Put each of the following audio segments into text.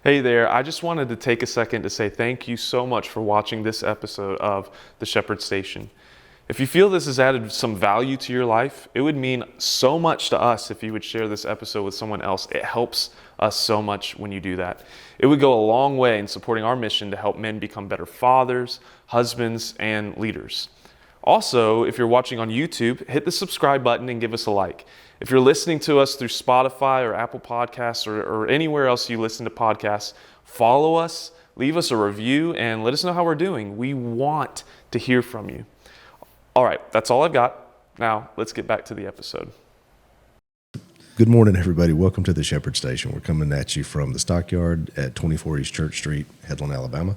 Hey there, I just wanted to take a second to say thank you so much for watching this episode of The Shepherd Station. If you feel this has added some value to your life, it would mean so much to us if you would share this episode with someone else. It helps us so much when you do that. It would go a long way in supporting our mission to help men become better fathers, husbands, and leaders. Also, if you're watching on YouTube, hit the subscribe button and give us a like. If you're listening to us through Spotify or Apple Podcasts or anywhere else you listen to podcasts, follow us, leave us a review, and let us know how we're doing. We want to hear from you. All right, that's all I've got. Now, let's get back to the episode. Good morning, everybody. Welcome to the Shepherd Station. We're coming at you from the Stockyard at 24 East Church Street, Headland, Alabama.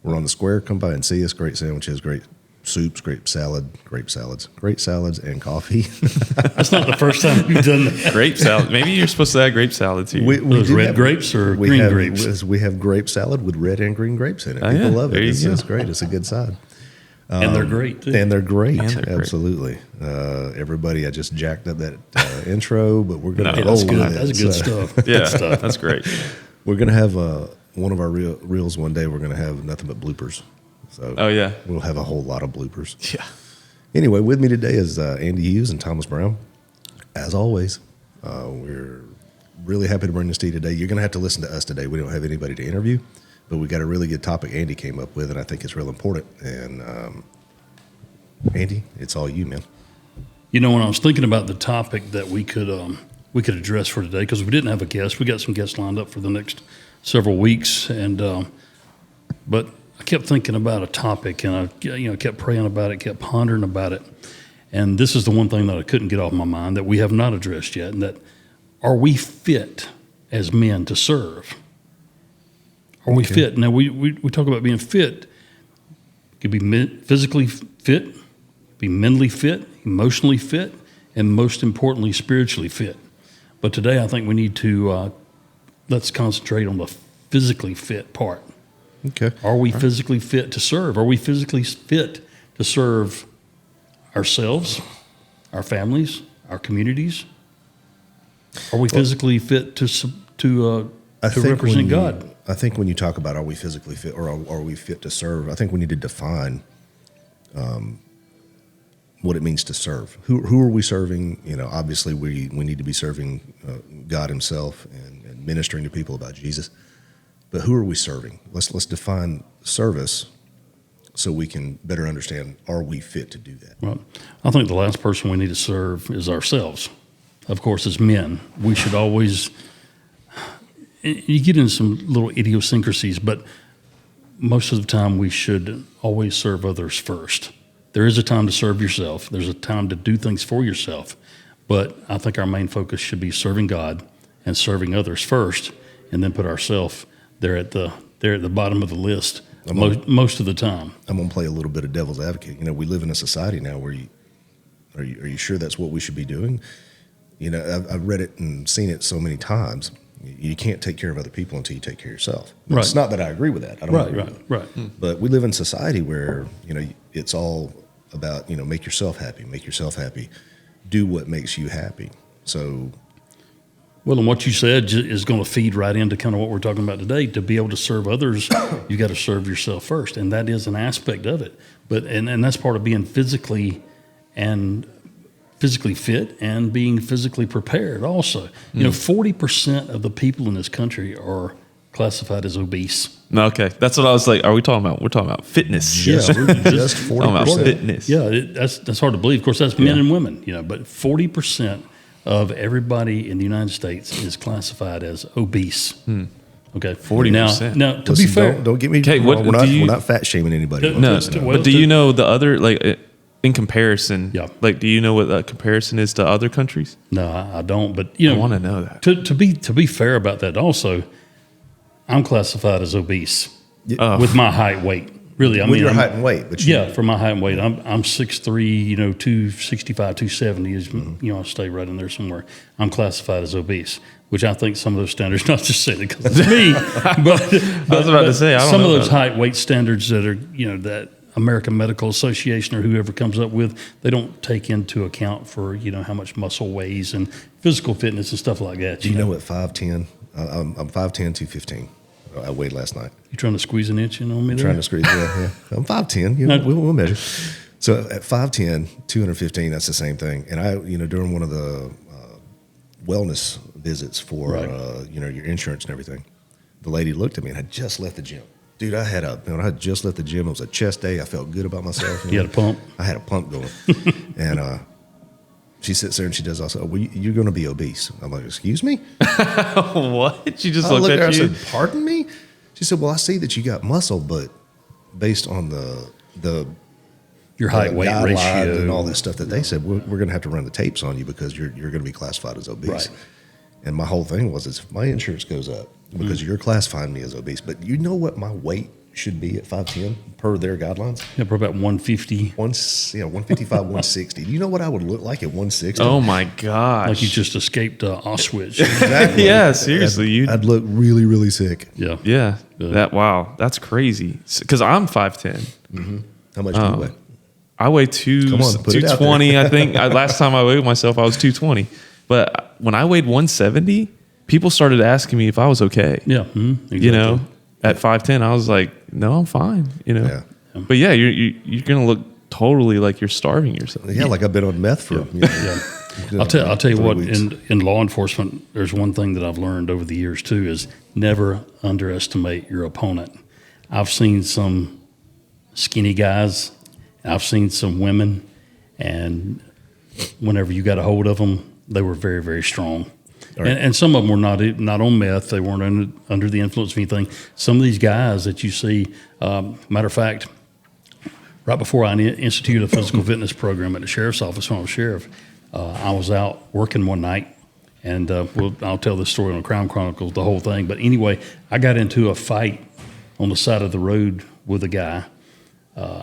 We're on the square. Come by and see us. Great sandwiches, great soups, great salads, and coffee. That's not the first time you've done that. Grape salad. Maybe you're supposed to add grape salad too. Those red grapes or green grapes? We have grape salad with red and green grapes in it. People love it. It's great. It's a good side. And they're great, too. And they're great. Absolutely. Everybody, I just jacked up that intro, but we're going to roll with it. That's good stuff. Yeah, Good stuff. That's great. We're going to have one of our reels one day. We're going to have nothing but bloopers. So we'll have a whole lot of bloopers. Yeah. Anyway, with me today is Andy Hughes and Thomas Brown. As always, we're really happy to bring this to you today. You're going to have to listen to us today. We don't have anybody to interview, but we got a really good topic Andy came up with, and I think it's real important. And Andy, it's all you, man. You know, when I was thinking about the topic that we could address for today, because we didn't have a guest, we got some guests lined up for the next several weeks, and but I kept thinking about a topic, and I kept praying about it, kept pondering about it, and this is the one thing that I couldn't get off my mind that we have not addressed yet, and that are we fit as men to serve? Are we fit? Now we talk about being fit. It could be physically fit, be mentally fit, emotionally fit, and most importantly, spiritually fit. But today, I think we need to let's concentrate on the physically fit part. Okay. Are we physically fit to serve? Are we physically fit to serve ourselves, our families, our communities? Are we physically fit to represent God? I think when you talk about are we physically fit or are we fit to serve, I think we need to define what it means to serve. Who are we serving? You know, obviously we need to be serving God Himself and ministering to people about Jesus. But who are we serving? Let's define service so we can better understand, are we fit to do that? Well, I think the last person we need to serve is ourselves. Of course, as men, we should always, you get into some little idiosyncrasies, but most of the time we should always serve others first. There is a time to serve yourself. There's a time to do things for yourself. But I think our main focus should be serving God and serving others first, and then put ourselves there at the bottom of the list most of the time. I'm going to play a little bit of devil's advocate. You know, we live in a society now where are you sure that's what we should be doing? You know, I've read it and seen it so many times. You can't take care of other people until you take care of yourself. Right. It's not that I agree with that. I don't agree with that. Right. But we live in a society where, you know, it's all about, you know, make yourself happy, do what makes you happy. So, well, and what you said is going to feed right into kind of what we're talking about today. To be able to serve others, you got to serve yourself first, and that is an aspect of it. But and that's part of being physically fit and being physically prepared. Also, you know, 40% of the people in this country are classified as obese. Okay, that's what I was like. Are we talking about? We're talking about fitness. Just 40%. Fitness. Yeah, that's hard to believe. Of course, that's men and women. You know, but 40% of everybody in the United States is classified as obese. Okay, 40%. Now, to be fair, don't get me wrong. We're not fat shaming anybody. But do you know the other, like, in comparison? Yeah. Like, do you know what that comparison is to other countries? No, I don't. But you know, I want to know that. To be fair about that, also, I'm classified as obese with my height, weight. Really, I mean, your height and weight, but for my height and weight, I'm 6'3", you know, 265, 270 is, you know, I stay right in there somewhere. I'm classified as obese, which I think some of those standards, not just saying it because it's me, but I was about to say, I don't some know of those that. height weight standards that are, you know, that American Medical Association or whoever comes up with, they don't take into account for, you know, how much muscle weighs and physical fitness and stuff like that. Do you know what 5'10"? I'm 5'10", 215. I weighed last night. You trying to squeeze an inch in on me? Trying to squeeze. Yeah. I'm 5'10". You know, we'll measure. So at 5'10", 215, that's the same thing. And I, during one of the wellness visits for, your insurance and everything, the lady looked at me and I just left the gym. Dude, I had just left the gym. It was a chest day. I felt good about myself. You had a pump? I had a pump going. And she sits there and she does also, well, you're going to be obese. I'm like, excuse me? What? She just I looked looked at at her, you. I said, pardon me? She said, well, I see that you got muscle, but based on the Your height weight guidelines ratio and all that stuff that they said, we're going to have to run the tapes on you because you're going to be classified as obese. Right. And my whole thing was, if my insurance goes up because you're classifying me as obese, but you know what my weight should be at 5'10" per their guidelines? Yeah, probably about 150. 155, 160. Do you know what I would look like at 160? Oh my gosh. Like you just escaped Auschwitz. Exactly. Yeah, seriously. I'd look really, really sick. Yeah. Yeah. Yeah. Wow. That's crazy. Because I'm 5'10". How much do you weigh? I weigh Come on, put it out 220. I think last time I weighed myself, I was 220. But when I weighed 170, people started asking me if I was okay. Yeah. Exactly. You know, at 5'10", I was like, no, I'm fine. You know, Yeah. but yeah, you're gonna look totally like you're starving yourself. Yeah, like I've been on meth for. I'll tell you 3 what. weeks. In law enforcement, there's one thing that I've learned over the years too: is never underestimate your opponent. I've seen some skinny guys, I've seen some women, and whenever you got a hold of them, they were very, very strong. Right. And some of them were not on meth. They weren't under the influence of anything. Some of these guys that you see, matter of fact, right before I instituted a physical fitness program at the sheriff's office when I was sheriff, I was out working one night, and I'll tell this story on Crime Chronicles, the whole thing. But anyway, I got into a fight on the side of the road with a guy.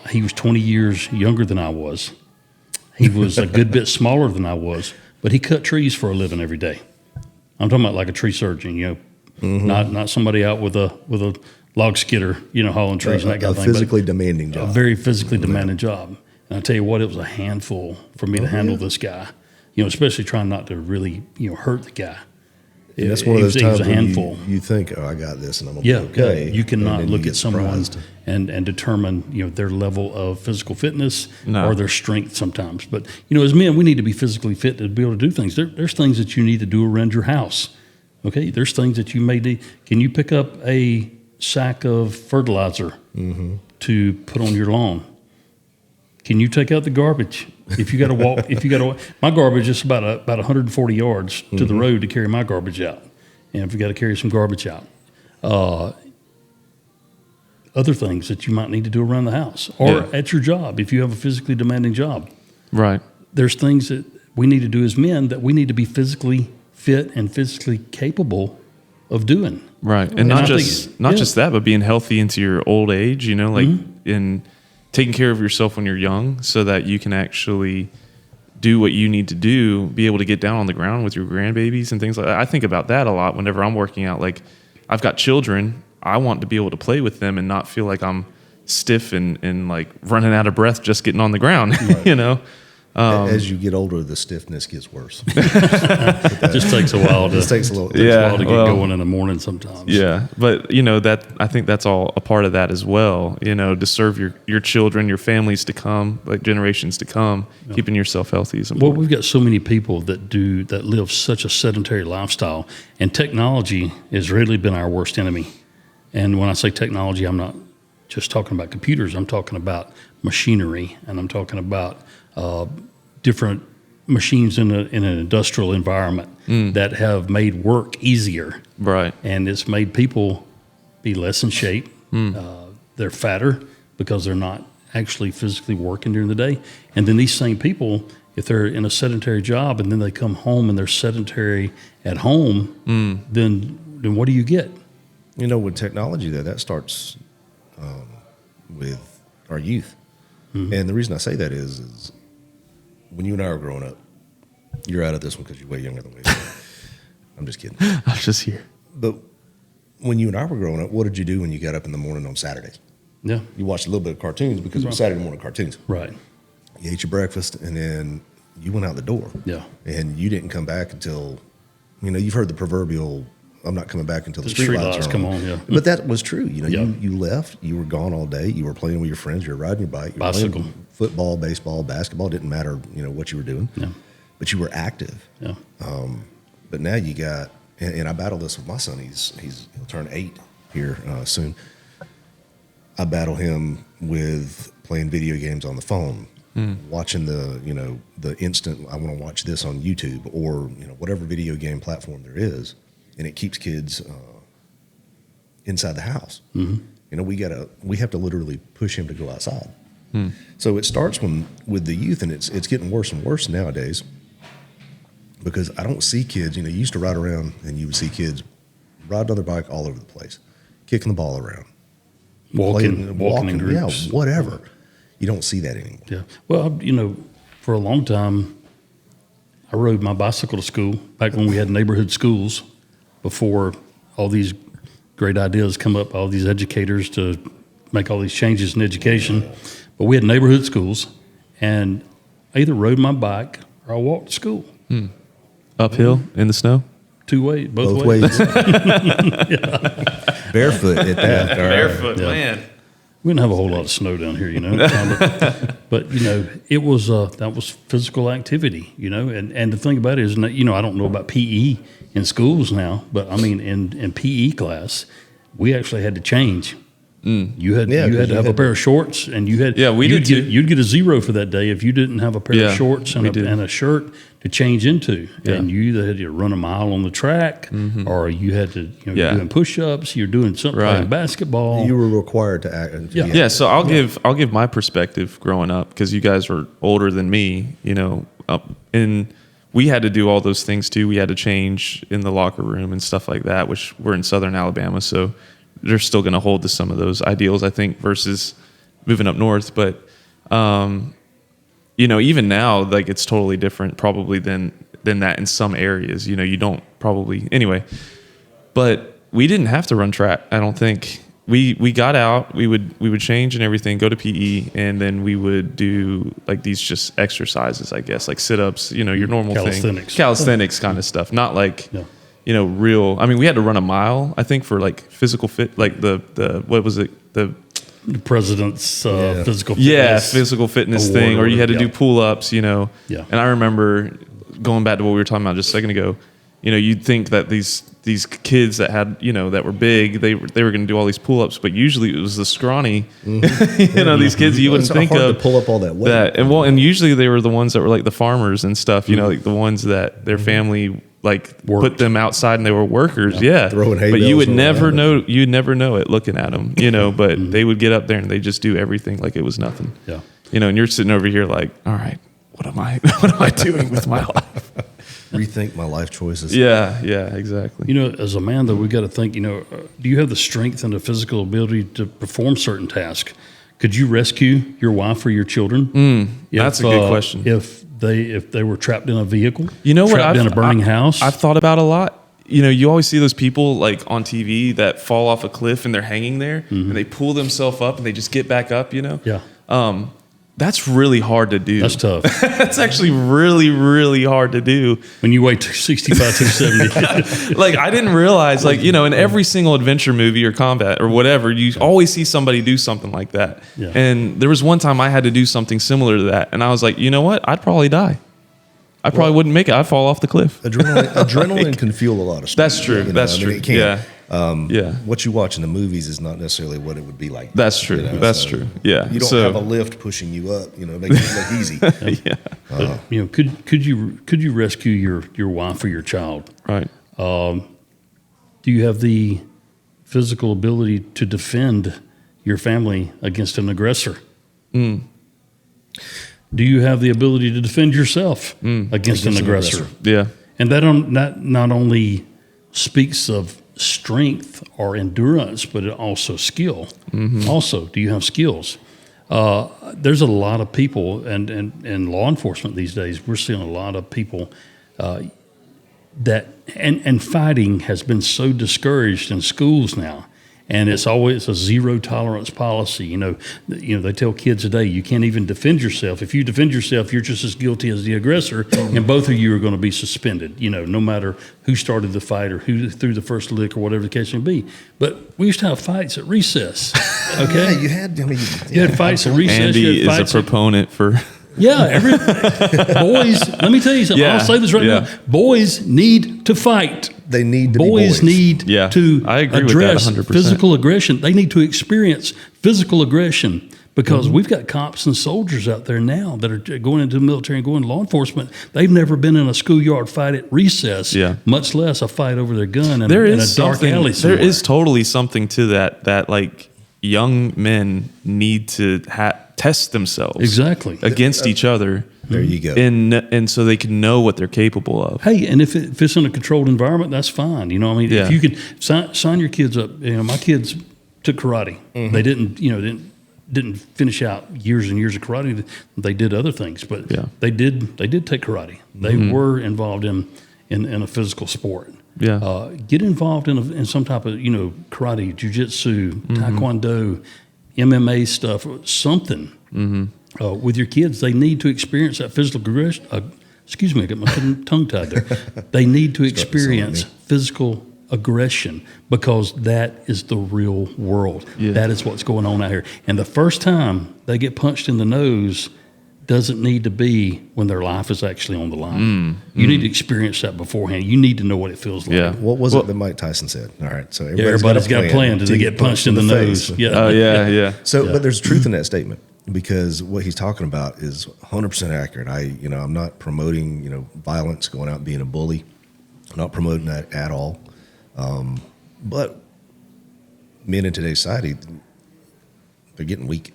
He was 20 years younger than I was. He was a good bit smaller than I was, but he cut trees for a living every day. I'm talking about like a tree surgeon, not somebody out with a log skidder, hauling trees and that kind of thing. A physically demanding job. A very physically demanding job. And I tell you what, it was a handful for me to handle this guy, especially trying not to really, hurt the guy. And that's one of those It times was a when handful. you think, oh, I got this and I'm going to be okay. You cannot And then look you get at someone surprised. and determine their level of physical fitness No. or their strength sometimes. But as men, we need to be physically fit to be able to do things. There's things that you need to do around your house. Okay, there's things that you may do. Can you pick up a sack of fertilizer to put on your lawn? Can you take out the garbage? If you got to walk, my garbage is about 140 yards to the road to carry my garbage out, and if you got to carry some garbage out, other things that you might need to do around the house or at your job if you have a physically demanding job. Right. There's things that we need to do as men that we need to be physically fit and physically capable of doing. Right. And I not think- just that, but being healthy into your old age, in taking care of yourself when you're young so that you can actually do what you need to do, be able to get down on the ground with your grandbabies and things like that. I think about that a lot whenever I'm working out. Like, I've got children. I want to be able to play with them and not feel like I'm stiff and like running out of breath just getting on the ground, As you get older, the stiffness gets worse. It just takes a while to, It takes a little. Yeah. to get well, going in the morning sometimes. Yeah, but that I think that's all a part of that as well. To serve your children, your families to come, like generations to come, keeping yourself healthy is Well, important. we've got so many people that live such a sedentary lifestyle, and technology has really been our worst enemy. And when I say technology, I'm not just talking about computers. I'm talking about machinery, and I'm talking about different machines in an industrial environment that have made work easier. Right. And it's made people be less in shape. They're fatter because they're not actually physically working during the day. And then these same people, if they're in a sedentary job and then they come home and they're sedentary at home, then what do you get? With technology, that starts with our youth. And the reason I say that is when you and I were growing up, you're out of this one because you're way younger than we are. I'm just kidding. I was just here. But when you and I were growing up, what did you do when you got up in the morning on Saturdays? Yeah, You watched a little bit of cartoons because it was Saturday morning cartoons. right. You ate your breakfast and then you went out the door. Yeah. And you didn't come back until, you've heard the proverbial I'm not coming back until the The street street lights lights are come on. on, yeah. But that was true. You know, Yeah. you left, you were gone all day, you were playing with your friends, you were riding your bike, you were Bicycle. playing football, baseball, basketball. It didn't matter, you know, what you were doing. Yeah. But you were active. Yeah. But now you got, and I battle this with my son. He'll turn 8 here soon. I battle him with playing video games on the phone, watching the instant. I want to watch this on YouTube or whatever video game platform there is, and it keeps kids inside the house. Mm-hmm. We have to literally push him to go outside. So it starts with the youth, and it's getting worse and worse nowadays. Because I don't see kids, you used to ride around and you would see kids riding on their bike all over the place, kicking the ball around, Walking in groups. yeah, whatever. You don't see that anymore. Yeah. Well, for a long time, I rode my bicycle to school back when we had neighborhood schools before all these great ideas come up, all these educators to make all these changes in education. But we had neighborhood schools, and I either rode my bike or I walked to school. Uphill in the snow? Both ways. Barefoot at that. all right. Barefoot, man. We didn't have a whole lot of snow down here, but it was that was physical activity, and the thing about it is, I don't know about PE in schools now, but I mean in PE class, we actually had to change. You had to have a pair of shorts, and you'd get a 0 for that day if you didn't have a pair of shorts and a shirt to change into. Yeah. And you either had to run a mile on the track, or you had to you're doing push-ups, you're doing something, playing basketball. You were required to act. Yeah. So I'll give my perspective growing up, because you guys were older than me, and we had to do all those things too. We had to change in the locker room and stuff like that, which we're in Southern Alabama, so they're still going to hold to some of those ideals, I think, versus moving up north. But even now, like, it's totally different probably than that in some areas. You don't probably anyway. But we didn't have to run track. I don't think we got out. We would change and everything, go to PE, and then we would do like these just exercises, I guess, like sit-ups. Your normal calisthenics kind of stuff. Not like. Yeah. Real. I mean, we had to run a mile, I think, for like physical fit, like the what was it? The president's physical fitness. Yeah, physical fitness award, thing, or you had to do pull-ups, Yeah. And I remember going back to what we were talking about just a second ago. You'd think that these kids that had, that were big, they were going to do all these pull-ups, but usually it was the scrawny, these kids you wouldn't think hard of to pull up all that weight. And usually they were the ones that were like the farmers and stuff, like the ones that their family worked. Put them outside and they were workers, throwing hay but you bales would never around. you'd never know it looking at them, but they would get up there and they just do everything like it was nothing. Yeah. And you're sitting over here like, all right, what am I doing with my life? Rethink my life choices. Yeah, exactly. As a man, though, we got to think, do you have the strength and the physical ability to perform certain tasks? Could you rescue your wife or your children? That's a good question. If they were trapped in a vehicle, what? Trapped in a burning house? I've thought about a lot. You always see those people like on TV that fall off a cliff and they're hanging there and they pull themselves up and they just get back up, Yeah. That's really hard to do. That's tough. That's actually really, really hard to do. When you weigh 265, 270. Like, I didn't realize, in every single adventure movie or combat or whatever, you always see somebody do something like that. Yeah. And there was one time I had to do something similar to that. And I was like, you know what? I'd probably die. I probably wouldn't make it. I'd fall off the cliff. Adrenaline can fuel a lot of stuff. That's true. That's true. It can. Yeah. What you watch in the movies is not necessarily what it would be like. That's true. That's true. Yeah. You don't have a lift pushing you up. Make it look easy. Yeah. But, could you rescue your wife or your child? Right. Do you have the physical ability to defend your family against an aggressor? Do you have the ability to defend yourself against an aggressor? Yeah. And that not only speaks of strength or endurance, but it also skill. Also, do you have skills? There's a lot of people, and in law enforcement these days, we're seeing a lot of people that fighting has been so discouraged in schools now. And it's always a zero tolerance policy. You know, they tell kids today you can't even defend yourself. If you defend yourself, you're just as guilty as the aggressor, and both of you are going to be suspended. You know, no matter who started the fight or who threw the first lick or whatever the case may be. But we used to have fights at recess. Okay, Yeah, you had. I mean, you had fights at recess. Andy you had is a fights at- proponent for. yeah, boys. Let me tell you something. Yeah, I'll say this right yeah. now. Boys need to fight. They need to be Boys boys. need Yeah, to I agree with that address 100%. physical aggression. They need to experience physical aggression because we've got cops and soldiers out there now that are going into the military and going to law enforcement. They've never been in a schoolyard fight at recess, Yeah. much less a fight over their gun in, There in is a dark something. alley There somewhere. is totally something to that like young men need to test themselves Exactly. against each other. There you go. And so they can know what they're capable of. Hey, and if it's in a controlled environment, that's fine. You know, I mean, Yeah. if you could sign your kids up. You know, my kids took karate. They didn't finish out years and years of karate. They did other things, but Yeah. they did take karate. They were involved in a physical sport. Yeah. Get involved in some type of karate, jujitsu, taekwondo, MMA stuff, something. With your kids, they need to experience that physical aggression. Excuse me, I got my tongue tied there. They need to experience physical aggression because that is the real world. Yeah. That is what's going on out here. And the first time they get punched in the nose doesn't need to be when their life is actually on the line. You need to experience that beforehand. You need to know what it feels like. Yeah. What was it that Mike Tyson said? All right, so Everybody's got a plan till they get punched in the nose. face. Yeah. Oh yeah, yeah. So, but there's truth in that statement because what he's talking about is 100% accurate. I'm not promoting, violence, going out and being a bully. I'm not promoting that at all. But men in today's society, they're getting weak.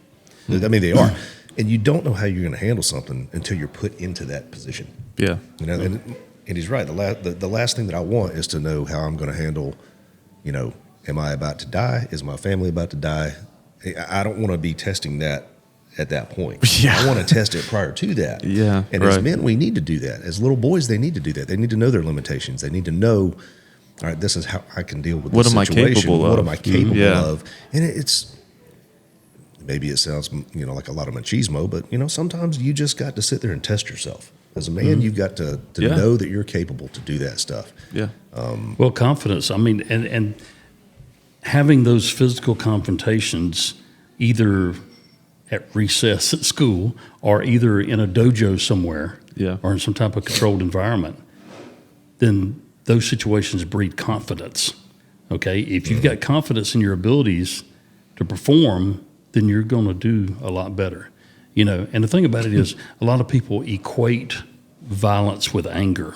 I mean, they are. And you don't know how you're going to handle something until you're put into that position. Yeah. And he's right. The last thing that I want is to know how I'm going to handle, am I about to die? Is my family about to die? I don't want to be testing that at that point. Yeah. I want to test it prior to that. Yeah, And as right. men, we need to do that. As little boys, they need to do that. They need to know their limitations. They need to know, all right, this is how I can deal with What this am I situation. capable What of? am I capable Yeah. of? And it's, maybe it sounds, like a lot of machismo, but, sometimes you just got to sit there and test yourself. As a man, you've got to Yeah. know that you're capable to do that stuff. Yeah. Well, confidence. I mean, and having those physical confrontations either at recess at school or either in a dojo somewhere Yeah. or in some type of controlled environment, then those situations breed confidence. Okay? If you've got confidence in your abilities to perform, then you're going to do a lot better. And the thing about it is a lot of people equate violence with anger.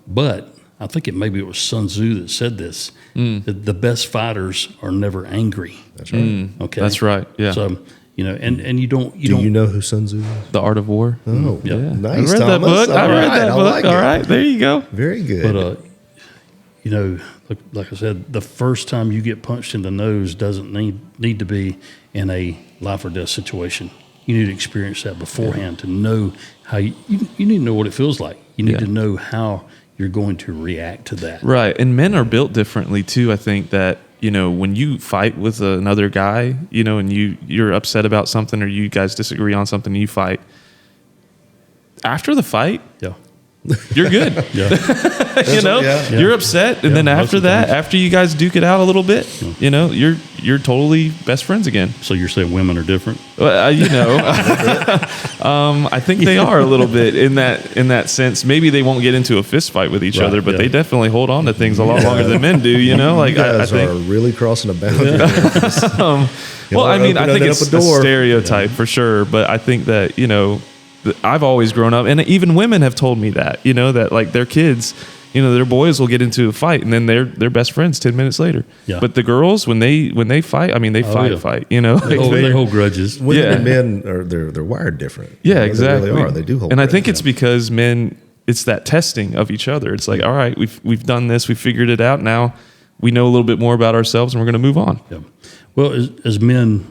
But I think maybe it was Sun Tzu that said this, that the best fighters are never angry. That's right. Okay. That's right. Yeah. So, and you don't, Do you know who Sun Tzu is? The Art of War. Oh, Yeah. nice. I read that Thomas. book. I All read right, that I book. like All it. right. There you go. Very good. but, like I said, the first time you get punched in the nose doesn't need to be in a life or death situation. You need to experience that beforehand to know how you need to know what it feels like. You need Yeah. to know how you're going to react to that. Right. And men are built differently too. I think that, when you fight with another guy, and you're upset about something or you guys disagree on something, you fight. After the fight, Yeah. you're good. Yeah. Yeah. You're upset, and then most after of the that, time. after you guys duke it out a little bit, you're totally best friends again. So you're saying women are different? Well, I think they are a little bit in that sense. Maybe they won't get into a fist fight with each Right, other, but yeah. they definitely hold on to things a lot longer than men do. Like you I guys are think. really crossing a boundary. Well, I mean, I think opening it's up a a door. stereotype for sure, but I think that I've always grown up, and even women have told me that that like their kids. Their boys will get into a fight, and then they're best friends 10 minutes later. Yeah. But the girls, when they fight, I mean, they yeah. fight. They hold grudges. Women Yeah. and men are they're wired different. Yeah, exactly. They really are. They do hold. And I think grudges. it's because men, it's that testing of each other. It's like, all right, we've done this, we figured it out. Now we know a little bit more about ourselves, and we're going to move on. Yeah. Well, as men,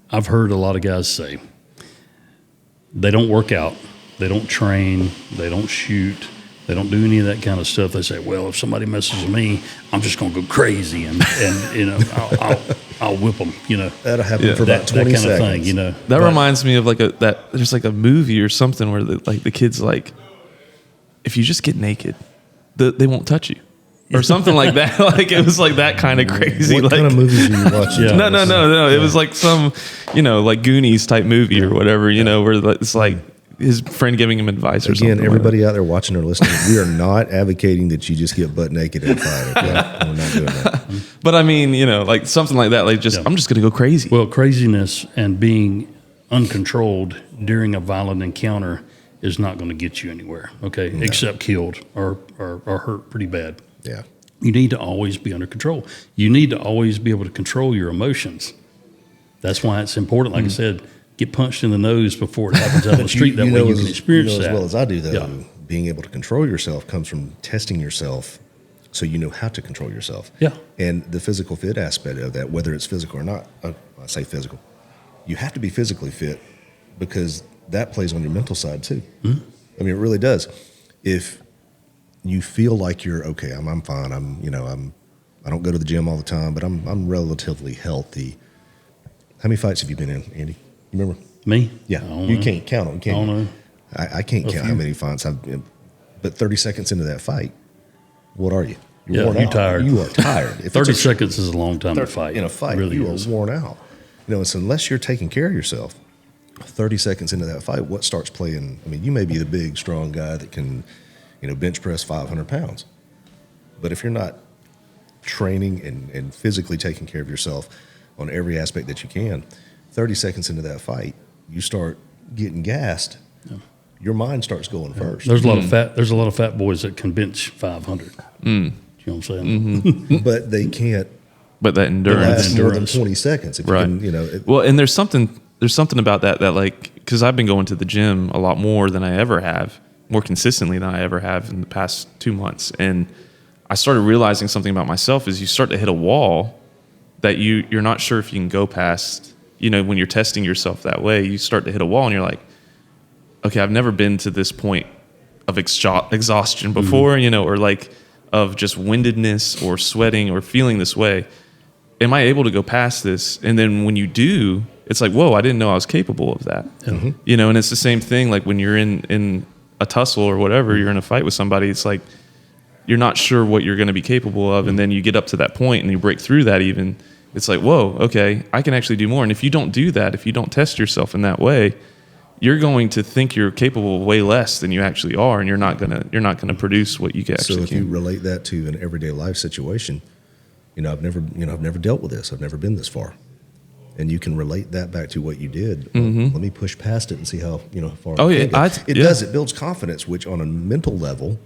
I've heard a lot of guys say they don't work out, they don't train, they don't shoot, They don't do any of that kind of stuff. They say, well, if somebody messes with me, I'm just going to go crazy and I'll whip them, That'll happen for that about 20 kind seconds. of thing, That But- reminds me of there's like a movie or something where the kid's like, if you just get naked, they won't touch you. Or something like that. Like it was like that kind of crazy. What like, kind of movies are you watching? Yeah. No. It was like some, like Goonies type movie or whatever, where it's like his friend giving him advice or something. Again, everybody out there watching or listening, we are not advocating that you just get butt naked and fight. Okay? We're not doing that. But I mean, like something like that. Like I'm just going to go crazy. Well, craziness and being uncontrolled during a violent encounter is not going to get you anywhere, okay, except killed or hurt pretty bad. Yeah. You need to always be under control. You need to always be able to control your emotions. That's why it's important, like I said, get punched in the nose before it happens out on the street. That way you can experience that. As well as I do, though, Yeah. being able to control yourself comes from testing yourself so you know how to control yourself. Yeah. And the physical fit aspect of that, whether it's physical or not, I say physical, you have to be physically fit because that plays on your mental side too. Mm-hmm. I mean, it really does. If you feel like you're okay, I'm fine. I don't go to the gym all the time, but I'm relatively healthy. How many fights have you been in, Andy? You remember? Me? Yeah, I don't you know. can't count them, can I don't you? know. I can't count how many fights I've been. But 30 seconds into that fight, what are you? Yeah, worn you're out. tired. You are tired. If 30 it's seconds is a long time to fight. in a fight, Really you is. are worn out. So unless you're taking care of yourself, 30 seconds into that fight, what starts playing? I mean, you may be the big, strong guy that can, bench press 500 pounds. But if you're not training and physically taking care of yourself on every aspect that you can, 30 seconds into that fight, you start getting gassed. Yeah. Your mind starts going first. There's a lot of fat boys that can bench 500. You know what I'm saying? Mm-hmm. But they can't But that endurance. last more than 20 seconds. If Right. you can, Well, and there's something about that like, because I've been going to the gym a lot more than I ever have, more consistently than I ever have in the past 2 months. And I started realizing something about myself is you start to hit a wall that you're not sure if you can go past. When you're testing yourself that way, you start to hit a wall and you're like, okay, I've never been to this point of exhaustion before, or like of just windedness or sweating or feeling this way. Am I able to go past this? And then when you do, it's like, whoa, I didn't know I was capable of that. Mm-hmm. And it's the same thing. Like when you're in a tussle or whatever, you're in a fight with somebody, it's like, you're not sure what you're going to be capable of. And then you get up to that point and you break through that even. It's like, whoa, okay, I can actually do more. And if you don't do that, if you don't test yourself in that way, you're going to think you're capable of way less than you actually are, and you're not gonna produce what you can actually. So if you relate that to an everyday life situation, I've never dealt with this. I've never been this far, and you can relate that back to what you did. Mm-hmm. Let me push past it and see how far. Oh, I yeah, can go. It yeah. does. It builds confidence, which on a mental level,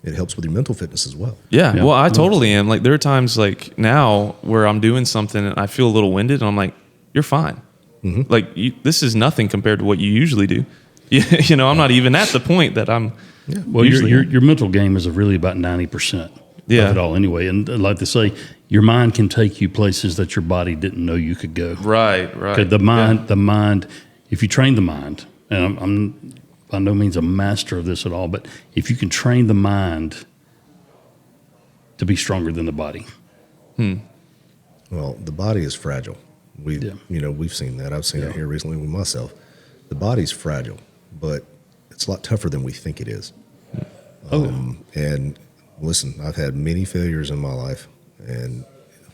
it helps with your mental fitness as well. Yeah, Yeah. well, I totally am. Like there are times like now where I'm doing something and I feel a little winded, and I'm like, "You're fine. Mm-hmm. Like this is nothing compared to what you usually do." I'm not even at the point that I'm. Yeah. Well, usually your mental game is really about 90% Yeah. of it all anyway. And like they say, your mind can take you places that your body didn't know you could go. Right. Okay, the mind, if you train the mind, and I'm by no means a master of this at all, but if you can train the mind to be stronger than the body. Well, the body is fragile. We've seen that. I've seen it here recently with myself. The body's fragile, but it's a lot tougher than we think it is. And listen, I've had many failures in my life, and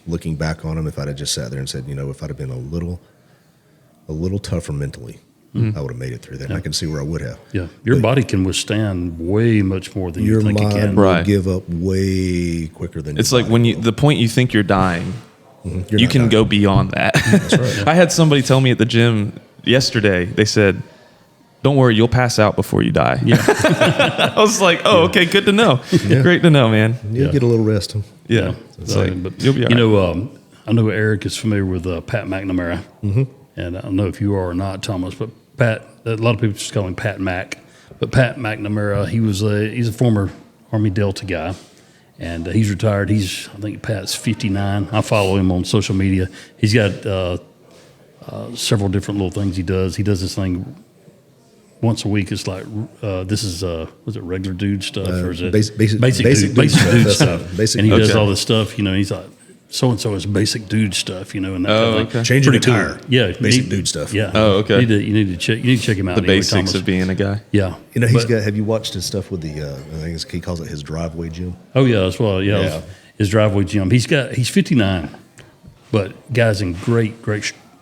looking back on them, if I'd have just sat there and said, if I'd have been a little tougher mentally, I would have made it through that. And I can see where I would have. Yeah, your body can withstand way much more than you Your think it mind can. will Right. give up way quicker than It's your like body when you will. the point you think you're dying, You're you not can dying. go beyond that. That's right. I had somebody tell me at the gym yesterday. They said, "Don't worry, you'll pass out before you die." Yeah. I was like, "Oh, okay, good to know. Great to know, man." You'll get a little rest. Yeah, it's like, But you'll be all right. I know Eric is familiar with Pat McNamara, and I don't know if you are or not, Thomas. But Pat, a lot of people just call him Pat Mac. But Pat McNamara, he's a former Army Delta guy, and he's retired. I think Pat's 59. I follow him on social media. He's got several different little things he does. He does this thing once a week. It's like this is was it regular dude stuff or is it basic dude dude stuff? stuff. Basic and he does okay. all this stuff. You know, he's like so and so is basic dude stuff. You know, and that Oh, kind of thing. okay. Changing Pretty a cool. tire. Yeah, Basic dude stuff. Yeah. Oh, okay. You need to check him out. The anyway, basics Thomas. of being a guy. Yeah. You know, But- have you watched his stuff with the? I think he calls it his driveway gym. Oh yeah, as well. Yeah, Yeah. his driveway gym. He's 59, but guy's in great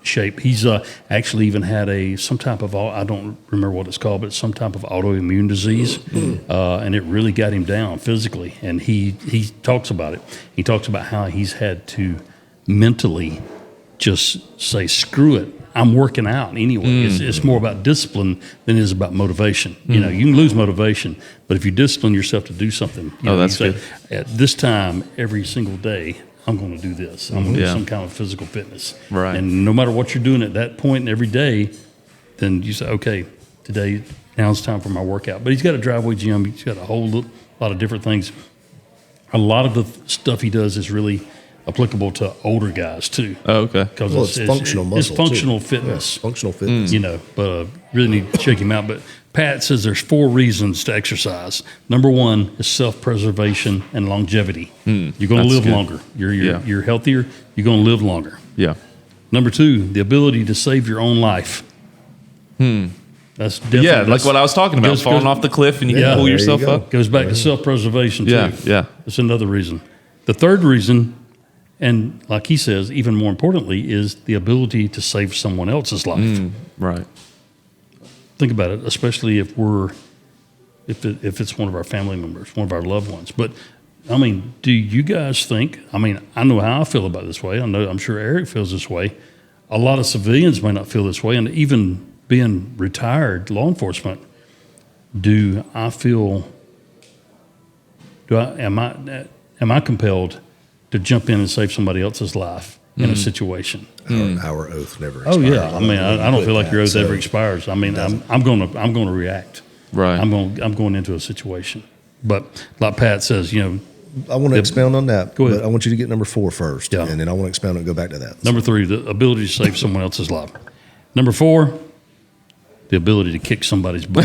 shape. He's actually even had some type of I don't remember what it's called, but some type of autoimmune disease, and it really got him down physically. And he talks about it. He talks about how he's had to mentally just say screw it. I'm working out anyway. It's more about discipline than it is about motivation. You know, you can lose motivation, but if you discipline yourself to do something, you know, that's you good. say, at this time every single day, I'm going to do this. I'm going to Yeah. do some kind of physical fitness. Right. And no matter what you're doing at that point and every day, then you say, okay, today, now it's time for my workout. But he's got a driveway gym. He's got a whole lot of different things. A lot of the stuff he does is really applicable to older guys too. Oh, okay. Because Well, it's functional muscle. It's functional too. fitness. Yeah, functional fitness. You know, but really need to check him out. But Pat says there's 4 reasons to exercise. Number 1 is self-preservation and longevity. You're going to that's live good. longer. You're Yeah. you're healthier. You're going to live longer. Yeah. Number 2, the ability to save your own life. That's definitely Yeah, like what I was talking about, falling off the cliff and you Yeah, can pull there you yourself go. up. Goes back to self-preservation too. Yeah, yeah. That's another reason. The third reason, and like he says, even more importantly, is the ability to save someone else's life. Right. Think about it, especially if it's one of our family members, one of our loved ones. But I mean, do you guys think? I mean, I know how I feel about this way. I'm sure Eric feels this way. A lot of civilians may not feel this way, and even being retired law enforcement, am I compelled to jump in and save somebody else's life in a situation? Our oath never Oh expires. yeah, I mean, I don't feel like your oath So, ever expires. I mean, I'm going to react. Right. I'm going into a situation. But like Pat says, you know, I want to expound on that. Go ahead. But I want you to get number 4 first. Yeah. And then I want to expound and go back to that. number 3, the ability to save someone else's life. Number 4, the ability to kick somebody's butt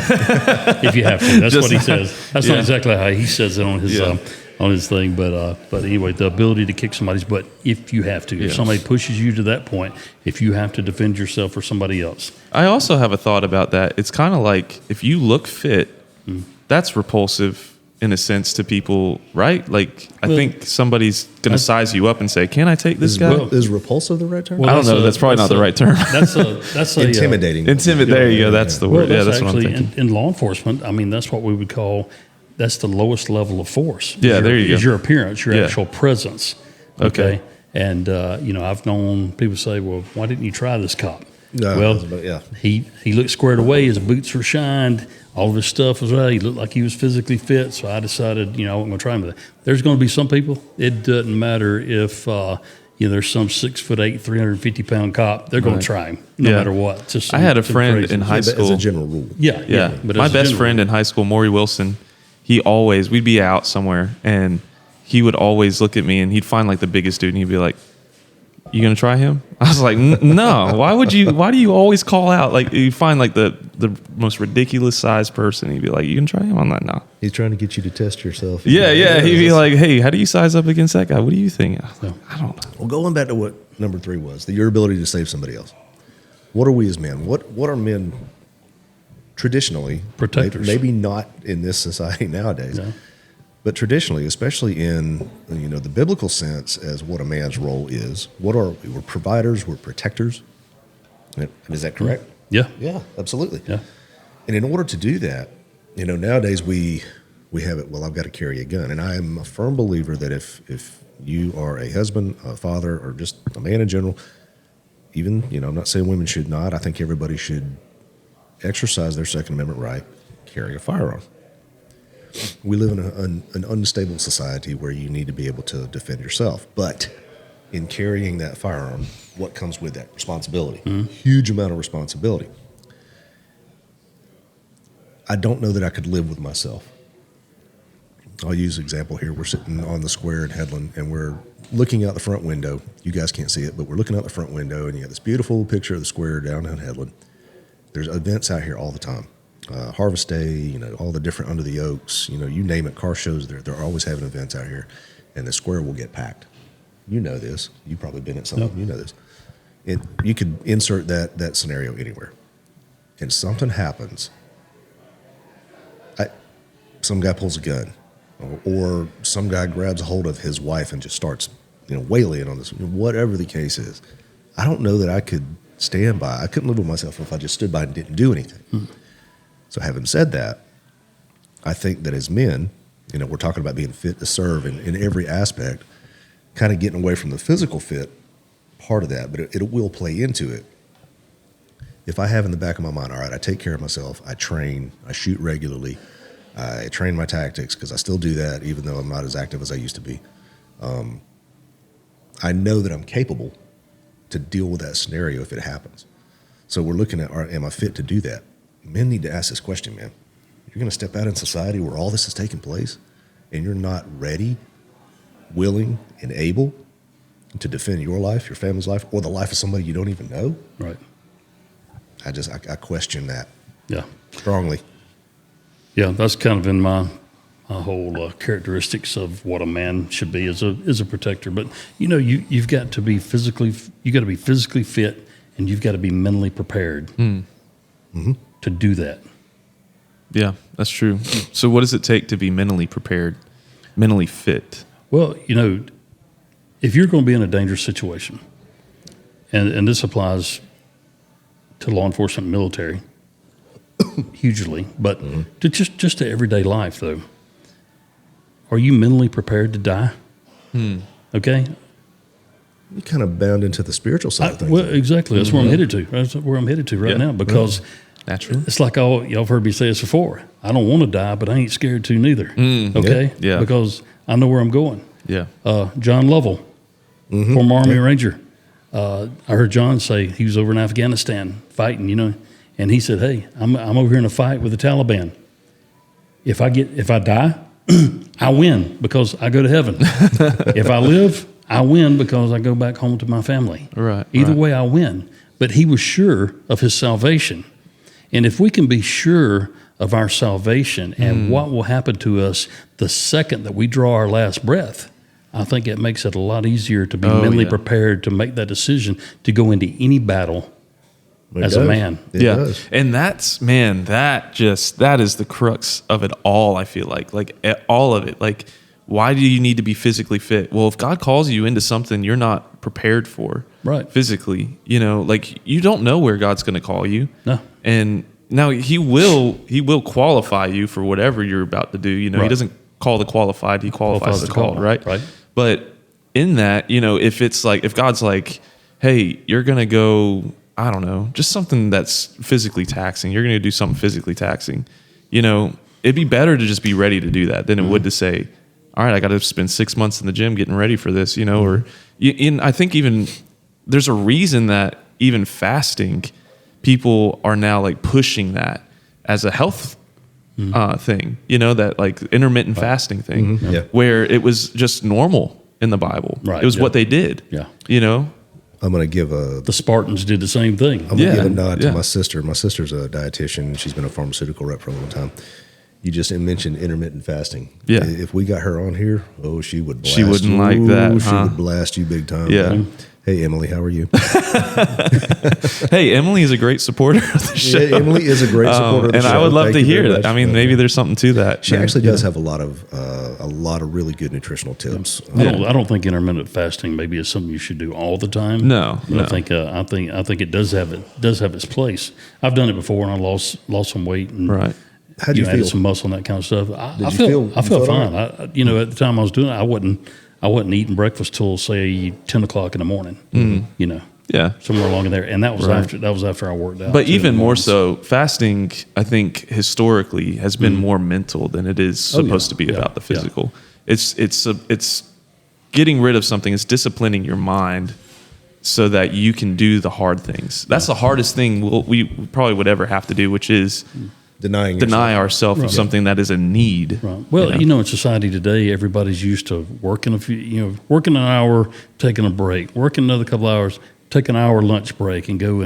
if you have to. That's what he says. That's not Yeah. exactly how he says it on his Yeah. on his thing, but anyway, the ability to kick somebody's butt if you have to. If Yes. somebody pushes you to that point, if you have to defend yourself or somebody else. I also have a thought about that. It's kind of like if you look fit, that's repulsive in a sense to people, right? Like, I Well, think somebody's going to size you up and say, "Can I take this guy?" Is repulsive the right term? Well, I don't know. That's probably not the right term. That's a Intimidating. There you go. That's the Well, word. Yeah, that's that's what I'm actually thinking. in law enforcement. I mean, that's what we would call that's the lowest level of force. Yeah, Is there you is go. your appearance, your Yeah. actual presence. Okay. And you know, I've known people say, "Well, why didn't you try this cop?" No, well, that's about- yeah. he looked squared away. His boots were shined. All of his stuff was right. He looked like he was physically fit. So I decided, you know, I'm going to try him. There's going to be some people. It doesn't matter if you know there's some 6'8", 350-pound cop. They're going Right. to try him no Yeah. matter what. Just I had a some friend crazy- in high But as school. a general rule. Yeah, Yeah. But My as a best general- friend in high school, Maury Wilson, we'd be out somewhere and he would always look at me and he'd find like the biggest dude and he'd be like, "You gonna try him?" I was like, "No. Why do you always call out? Like, you find like the most ridiculous sized person. He'd be like, "You gonna try him?" I'm like, "No." He's trying to get you to test yourself. Yeah. He'd be like, "Hey, how do you size up against that guy? What do you think?" I was like, I don't know. Well, going back to what number 3 was, your ability to save somebody else. What are we as men? What are men traditionally? Protectors. Maybe not in this society nowadays, Yeah. but traditionally, especially in the biblical sense, as what a man's role is. What are we? We're providers. We're protectors. Is that correct? Yeah. Yeah, absolutely. Yeah. And in order to do that, nowadays we have it. Well, I've got to carry a gun, and I am a firm believer that if you are a husband, a father, or just a man in general, even I'm not saying women should not. I think everybody should exercise their Second Amendment right, carry a firearm. We live in an unstable society where you need to be able to defend yourself, but in carrying that firearm, what comes with that? Responsibility. Huge amount of responsibility. I don't know that I could live with myself. I'll use an example here. We're sitting on the square in Headland, and we're looking out the front window. You guys can't see it, but we're looking out the front window, and you got this beautiful picture of the square down in Headland. There's events out here all the time. Harvest Day, all the different Under the Oaks, you name it, car shows. They're always having events out here, and the square will get packed. You know this. You've probably been at some of them. You know this. You could insert that scenario anywhere, and something happens. Some guy pulls a gun, or some guy grabs a hold of his wife and just starts, wailing on this. Whatever the case is, I don't know that I could stand by. I couldn't live with myself if I just stood by and didn't do anything. So having said that, I think that as men, we're talking about being fit to serve in every aspect, kind of getting away from the physical fit part of that, but it will play into it. If I have in the back of my mind, all right, I take care of myself, I train, I shoot regularly, I train my tactics, because I still do that even though I'm not as active as I used to be. I know that I'm capable to deal with that scenario if it happens. So we're looking at, all right, am I fit to do that? Men need to ask this question, man. You're going to step out in society where all this is taking place and you're not ready, willing, and able to defend your life, your family's life, or the life of somebody you don't even know? Right. I question that. Yeah. Strongly. Yeah, that's kind of in my whole characteristics of what a man should be as a protector. But you've got to be physically fit, and you've got to be mentally prepared to do that. Yeah, that's true. So what does it take to be mentally prepared, mentally fit? Well, if you're going to be in a dangerous situation, and this applies to law enforcement, military, hugely, but to just to everyday life, though, are you mentally prepared to die? Okay? You're kind of bound into the spiritual side of things. Well, exactly. That's where I'm headed to. That's where I'm headed to right now, because Natural. it's like y'all have heard me say this before. I don't want to die, but I ain't scared to neither. Okay? Yeah. Because I know where I'm going. Yeah. John Lovell, former Army Ranger. I heard John say he was over in Afghanistan fighting, and he said, "Hey, I'm over here in a fight with the Taliban. If I die, I win because I go to heaven. If I live, I win because I go back home to my family. Right. Either right. way, I win." But he was sure of his salvation, and if we can be sure of our salvation and what will happen to us the second that we draw our last breath, I think it makes it a lot easier to be mentally prepared to make that decision to go into any battle as a man. It does. And that is the crux of it all. I feel like all of it. Like, why do you need to be physically fit? Well, if God calls you into something you're not prepared for, Right. physically, you don't know where God's going to call you. No. And now he will qualify you for whatever you're about to do. Right. He doesn't call the qualified, he qualifies the called, right? Right. But in that, if it's like, if God's like, hey, you're going to go, I don't know, just something that's physically taxing. You're going to do something physically taxing. It'd be better to just be ready to do that than it would to say, all right, I got to spend 6 months in the gym getting ready for this, or I think even there's a reason that even fasting, people are now like pushing that as a health thing, that like intermittent fasting thing, Yeah. where it was just normal in the Bible. Right, It was yeah. what they did. Yeah. I'm going to give The Spartans did the same thing. I'm going to give a Yeah, nod yeah. to my sister. My sister's a dietitian. She's been a pharmaceutical rep for a long time. You just mentioned intermittent fasting. Yeah. If we got her on here, she would blast She wouldn't you. like that, She huh? would blast you big time. Yeah. Hey, Emily, how are you? Hey, Emily is a great supporter of the show. Yeah, Emily is a great supporter of the and show. I would love Thank to you very hear much. that. I mean, maybe there's something to that. She man. actually does have a lot of really good nutritional tips. I don't think intermittent fasting maybe is something you should do all the time. No, But no. I think it does have its place. I've done it before and I lost some weight and Right. How'd you added feel? some muscle and that kind of stuff. I you felt feel fine. At the time I was doing it, I wasn't eating breakfast till say 10 o'clock in the morning. Yeah. Somewhere along in there, and that was after I worked out. But too, in even the more mornings. so, fasting, I think historically has been more mental than it is supposed to be about the physical. It's getting rid of something. It's disciplining your mind so that you can do the hard things. That's the hardest thing we probably would ever have to do, which is deny ourselves of something that is a need. Right. Well, in society today, everybody's used to working working an hour, taking a break, working another couple hours, take an hour lunch break and go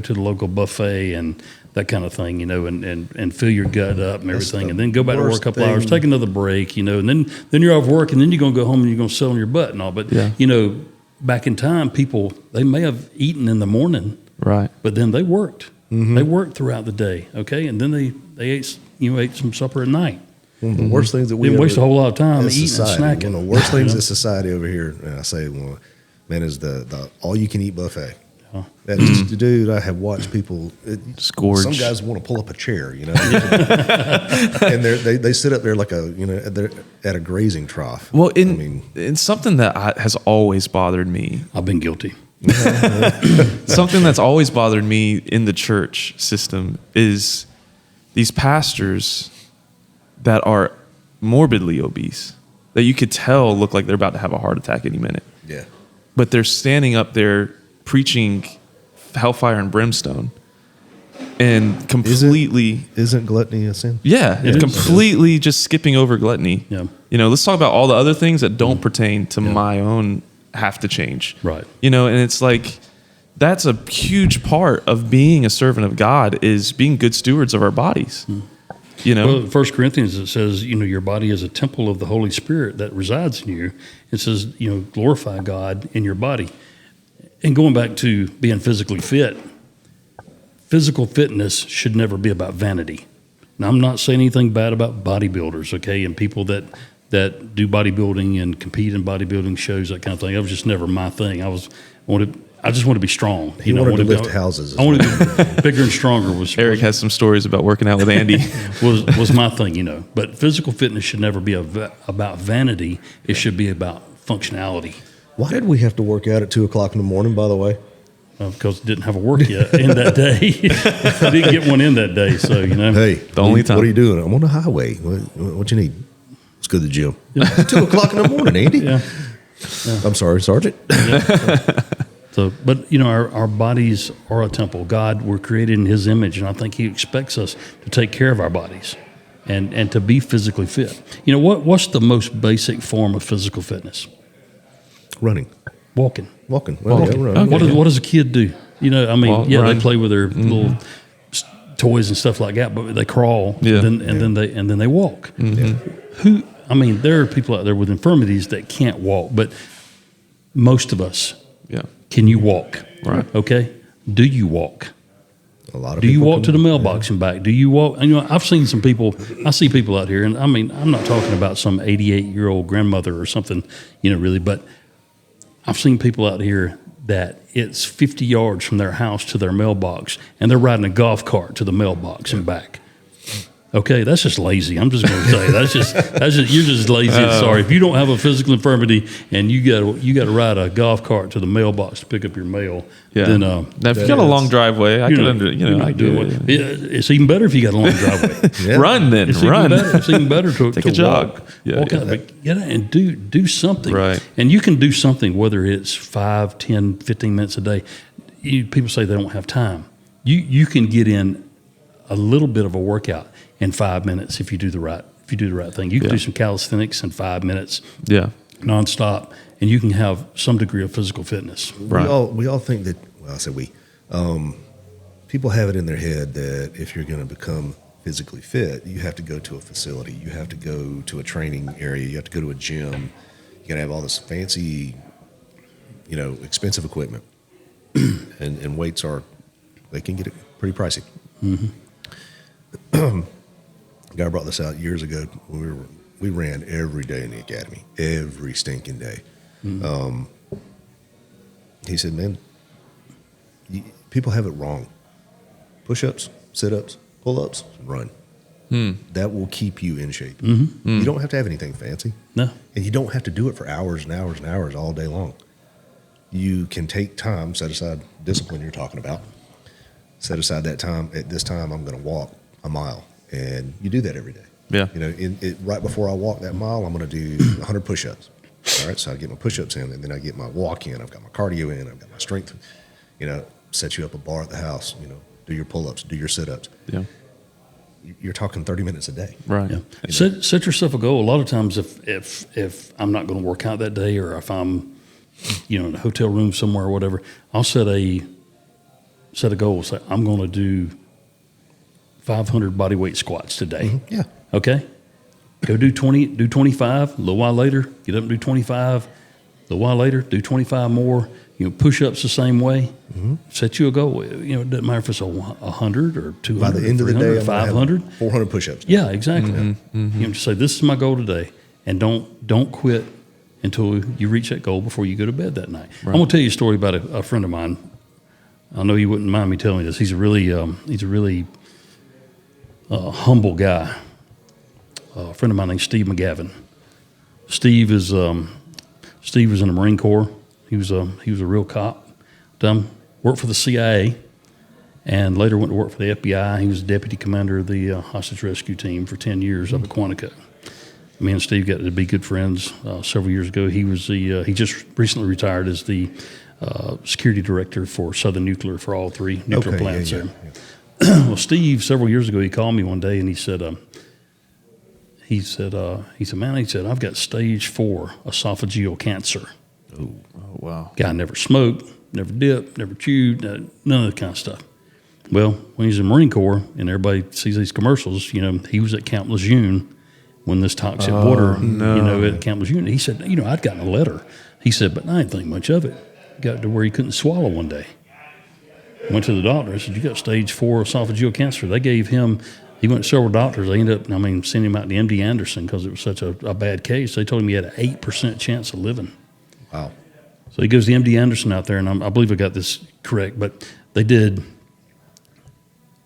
to the local buffet and that kind of thing, and fill your gut up and everything, and then go back to work a couple hours, take another break, and then you're off work, and then you're going to go home and you're going to sit on your butt and all. But back in time, people, they may have eaten in the morning, Right. but then they worked. They worked throughout the day, okay, and then they ate some supper at night. One of the worst things that we Didn't waste a whole lot of time as eating society, and snacking. one of the worst things in society over here, and I say, well, man, is the all you can eat buffet. That is, dude, I have watched people. Scourge. Some guys want to pull up a chair, and they sit up there like they're at a grazing trough. Well, it's something that has always bothered me. I've been guilty. Something that's always bothered me in the church system is these pastors that are morbidly obese, that you could tell look like they're about to have a heart attack any minute. Yeah. But they're standing up there preaching hellfire and brimstone and completely Isn't gluttony a sin? completely just skipping over gluttony. Yeah. Let's talk about all the other things that don't pertain to my own have to change. Right. And it's like that's a huge part of being a servant of God is being good stewards of our bodies. Well, 1 Corinthians, it says, your body is a temple of the Holy Spirit that resides in you. It says, glorify God in your body. And going back to being physically fit, physical fitness should never be about vanity. Now, I'm not saying anything bad about bodybuilders, okay, and people that do bodybuilding and compete in bodybuilding shows, that kind of thing. That was just never my thing. I just want to be strong. He wanted to lift houses. I wanted to be bigger and stronger. Eric has some stories about working out with Andy. was my thing, But physical fitness should never be about vanity. It should be about functionality. Why did we have to work out at 2:00 in the morning? By the way, because it didn't have a work yet in that day. I didn't get one in that day, so Hey, the only time. What are you doing? I'm on the highway. What you need? Let's go to the gym. It's 2:00 in the morning, Andy. Yeah. I'm sorry, Sergeant. So, but our bodies are a temple. God, we're created in His image, and I think He expects us to take care of our bodies and to be physically fit. What's the most basic form of physical fitness? Running. Walking. Walking. Okay. What does a kid do? Walk, they run. play with their little toys and stuff like that, but they crawl and then they walk. There are people out there with infirmities that can't walk, but most of us, can you walk? Right. Okay. Do you walk? A lot of Do you people walk to the mailbox and back? Do you walk? I've seen some people. I see people out here, and I'm not talking about some 88-year-old grandmother or something, really, but I've seen people out here that it's 50 yards from their house to their mailbox, and they're riding a golf cart to the mailbox and back. Okay, that's just lazy. I'm just going to say that's just you're just lazy. Sorry, if you don't have a physical infirmity and you got to ride a golf cart to the mailbox to pick up your mail, then now if you got a long driveway, I get it. It's even better if you got a long driveway. Run then, run. It's even better to take a jog. Walk. Walk out, but get out and do something. Right. And you can do something, whether it's 5, 10, 15 minutes a day. People say they don't have time. You can get in a little bit of a workout in 5 minutes if you do the right thing. You can do some calisthenics in 5 minutes. Yeah. Nonstop, and you can have some degree of physical fitness. Right. We all think that. Well, I say we. People have it in their head that if you're going to become physically fit, you have to go to a facility. You have to go to a training area. You have to go to a gym. You got to have all this fancy, expensive equipment, and weights they can get it pretty pricey. Mm-hmm. A guy brought this out years ago. We ran every day in the academy, every stinking day. Mm-hmm. He said, "Man, people have it wrong. Push-ups, sit-ups, pull-ups, run. That will keep you in shape. Mm-hmm. You don't have to have anything fancy. No, and you don't have to do it for hours and hours and hours all day long. You can take time, set aside discipline you're talking about. Set aside that time. At this time, I'm going to walk a mile, and you do that every day. Yeah. Right before I walk that mile, I'm going to do 100 push-ups. All right, so I get my push-ups in, and then I get my walk in. I've got my cardio in. I've got my strength. Set you up a bar at the house. Do your pull-ups, do your sit-ups. Yeah. You're talking 30 minutes a day. Right. Yeah. Set yourself a goal. A lot of times, if I'm not going to work out that day, or if I'm, in a hotel room somewhere or whatever, I'll set a goal. Say, I'm going to do 500 body weight squats today. Yeah. Okay? Go do 25. A little while later, get up and do 25. A little while later, do 25 more. Push-ups the same way. Set you a goal. It doesn't matter if it's 100 or 200 By the end or of the 300 day, or 500. 400 push-ups. Yeah, exactly. Just say, this is my goal today. And don't quit until you reach that goal before you go to bed that night. I'm going to tell you a story about a friend of mine. I know you wouldn't mind me telling you this. He's a really humble guy. A friend of mine named Steve McGavin. Steve was in the Marine Corps. He was a real cop. Worked for the CIA, and later went to work for the FBI. He was deputy commander of the hostage rescue team for 10 years up at Quantico. Me and Steve got to be good friends several years ago. He just recently retired as the security director for Southern Nuclear for all 3 nuclear plants there. Well, Steve, several years ago, he called me one day and he said, man, I've got stage 4 esophageal cancer. Oh, wow. Guy never smoked, never dipped, never chewed, none of that kind of stuff. Well, when he's in the Marine Corps and everybody sees these commercials, he was at Camp Lejeune when this toxic water, at Camp Lejeune. He said, I'd gotten a letter. He said, but I didn't think much of it. Got to where he couldn't swallow one day. Went to the doctor. I said, you got stage 4 esophageal cancer. They gave him, he went to several doctors. They ended up, sending him out to MD Anderson because it was such a bad case. They told him he had an 8% chance of living. Wow. So he goes to MD Anderson out there, and I believe I got this correct, but they did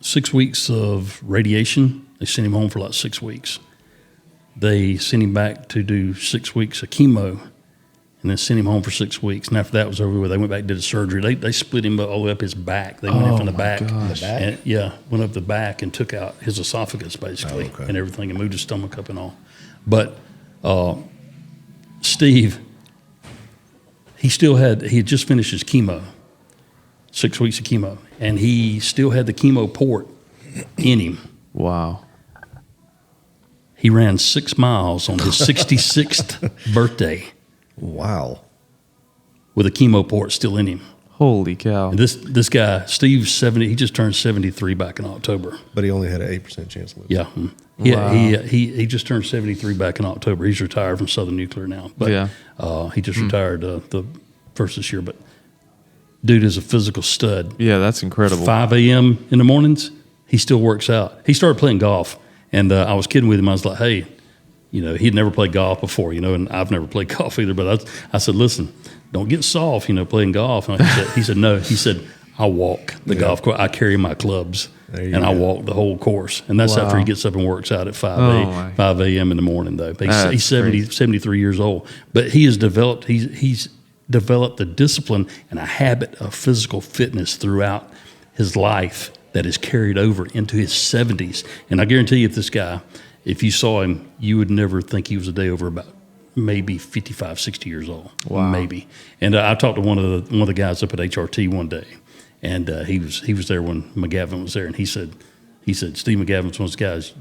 6 weeks of radiation. They sent him home for like 6 weeks. They sent him back to do 6 weeks of chemo, and then sent him home for 6 weeks. And after that was over with, they went back and did a surgery. They split him all the way up his back. They went in from the back. Gosh. And, went up the back and took out his esophagus, basically, and everything, and moved his stomach up and all. But Steve, he had just finished his chemo, 6 weeks of chemo, and he still had the chemo port in him. Wow. He ran 6 miles on his 66th birthday Wow. with a chemo port still in him. Holy cow. And this guy, Steve's 70, he just turned 73 back in October. But he only had an 8% chance of living. Yeah. Wow. He just turned 73 back in October. He's retired from Southern Nuclear now. But he just retired the first this year. But dude is a physical stud. Yeah, that's incredible. 5 a.m. in the mornings, he still works out. He started playing golf. And I was kidding with him. I was like, hey, he'd never played golf before, and I've never played golf either. But I said, listen, don't get soft, playing golf. And he said, no. He said, I walk the golf course. I carry my clubs, and I walk the whole course. And that's after he gets up and works out at 5 a.m. in the morning, though. He's 73 years old. But he has developed, he's developed the discipline and a habit of physical fitness throughout his life that is carried over into his 70s. And I guarantee you, this guy, if you saw him, you would never think he was a day over about maybe 55, 60 years old. Wow. Maybe. And I talked to one of the guys up at HRT one day, and he was there when McGavin was there, and he said, Steve McGavin's one of those guys,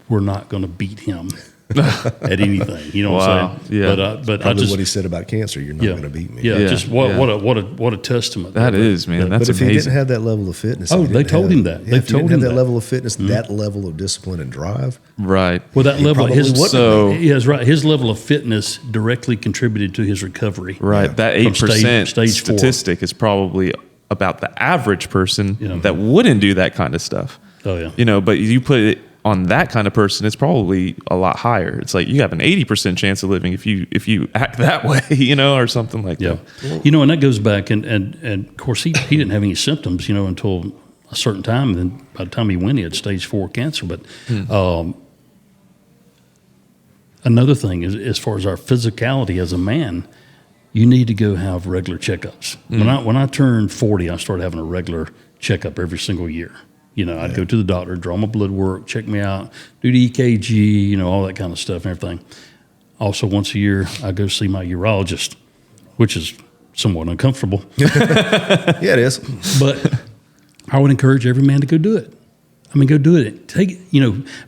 we're not going to beat him at anything. You know what I'm saying? Yeah. But Probably what he said about cancer. You're not going to beat me. Yeah. Just what a testament. That is, man. That's but if amazing. he didn't have that level of fitness, they told him that. If he didn't have that level of fitness, Mm-hmm. that level of discipline and drive. Right. Well, that level, probably wouldn't his level of fitness directly contributed to his recovery. Right. Yeah. That From 8% stage 4. statistic is probably about the average person that wouldn't do that kind of stuff. Oh, yeah. But you put it on that kind of person, it's probably a lot higher. It's like you have an 80% chance of living if you act that way, or something like Yeah. that. And that goes back, and of course, he didn't have any symptoms, until a certain time. And then by the time he went, he had stage 4 cancer. But another thing is, as far as our physicality as a man, you need to go have regular checkups. When I turned 40, I started having a regular checkup every single year. I'd go to the doctor, draw my blood work, check me out, do the EKG, all that kind of stuff and everything. Also, once a year, I go see my urologist, which is somewhat uncomfortable. Yeah, it is. But I would encourage every man to go do it. Go do it.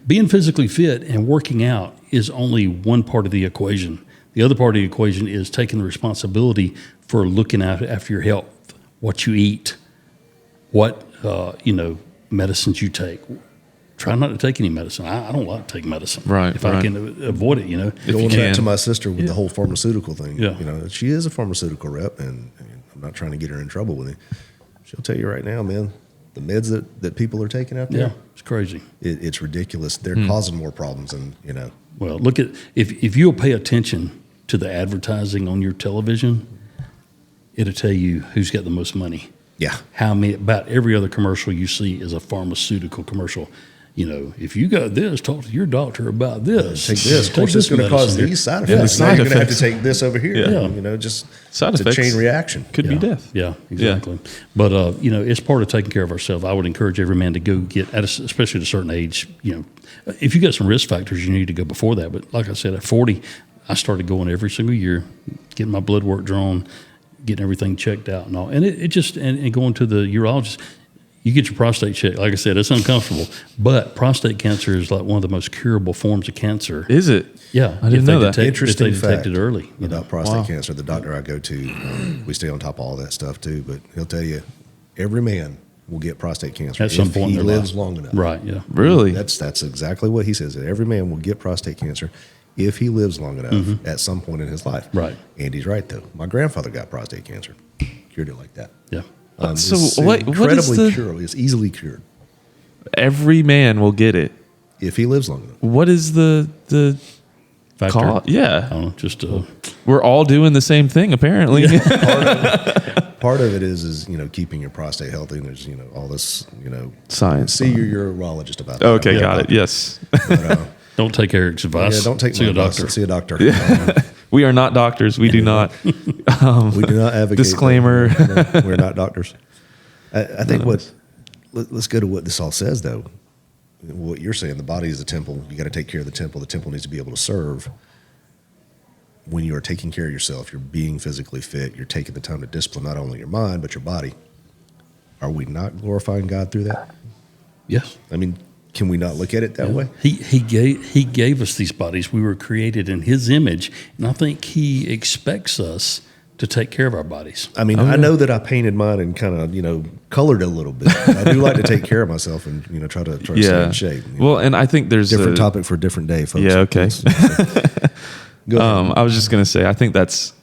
Being physically fit and working out is only one part of the equation. The other part of the equation is taking the responsibility for looking after your health, what you eat, what medicines you take. Try not to take any medicine. I don't like to take medicine. Right, If I can avoid it, Going back can. to my sister with the whole pharmaceutical thing. Yeah. She is a pharmaceutical rep, and I'm not trying to get her in trouble with it. She'll tell you right now, man, the meds that people are taking out Yeah, there, it's crazy. it's ridiculous. They're causing more problems than. Well, look at if you'll pay attention to the advertising on your television, it'll tell you who's got the most money. Yeah. How many? About every other commercial you see is a pharmaceutical commercial. If you got this, talk to your doctor about this. Take this. Of course, it's going to cause these side Yeah. effects. Side Now you're going to have to effects. take this over here. Yeah. Just Side it's effects. a chain reaction. Could be death. Yeah, exactly. But it's part of taking care of ourselves. I would encourage every man to go get, especially at a certain age. If you got some risk factors, you need to go before that. But like I said, at 40, I started going every single year, getting my blood work drawn, getting everything checked out and all. And it just and going to the urologist. You get your prostate checked. Like I said, it's uncomfortable. But prostate cancer is like one of the most curable forms of cancer. Is it? Yeah, I didn't know that. Interesting if they detect fact it early. about prostate Wow. cancer. The doctor I go to, we stay on top of all that stuff too. But he'll tell you, every man will get prostate cancer At some if point he in their lives life. long enough. Right, yeah. Really? That's exactly what he says. That every man will get prostate cancer if he lives long enough at some point in his life. Right. Andy's right though. My grandfather got prostate cancer, cured it like that. Yeah. So It's what is incredibly the- curable. It's easily cured Every man will get it. if he lives long enough. What is the Factor. cause? Yeah. I don't know, just We're all doing the same thing, apparently. Part of it is keeping your prostate healthy. And there's all this Science. See your urologist about that. Okay, Yeah. got it. Yes. don't take Eric's advice. Yeah, don't take See my a advice. doctor. See a doctor. We are not doctors. We do not. We do not advocate. Disclaimer. that. We're not doctors. I think let's go to what this all says, though. What you're saying, the body is the temple. You got to take care of the temple. The temple needs to be able to serve. When you are taking care of yourself, you're being physically fit. You're taking the time to discipline not only your mind but your body. Are we not glorifying God through that? Yes. I mean, can we not look at it that way? He gave us these bodies. We were created in His image, and I think He expects us to take care of our bodies. I mean, I know that I painted mine and kind of, colored it a little bit. I do like to take care of myself and, try to stay Yeah. in shape. Well, and I think there's Different a topic for a different day, folks. Yeah, okay. Go ahead. I was just gonna say, I think this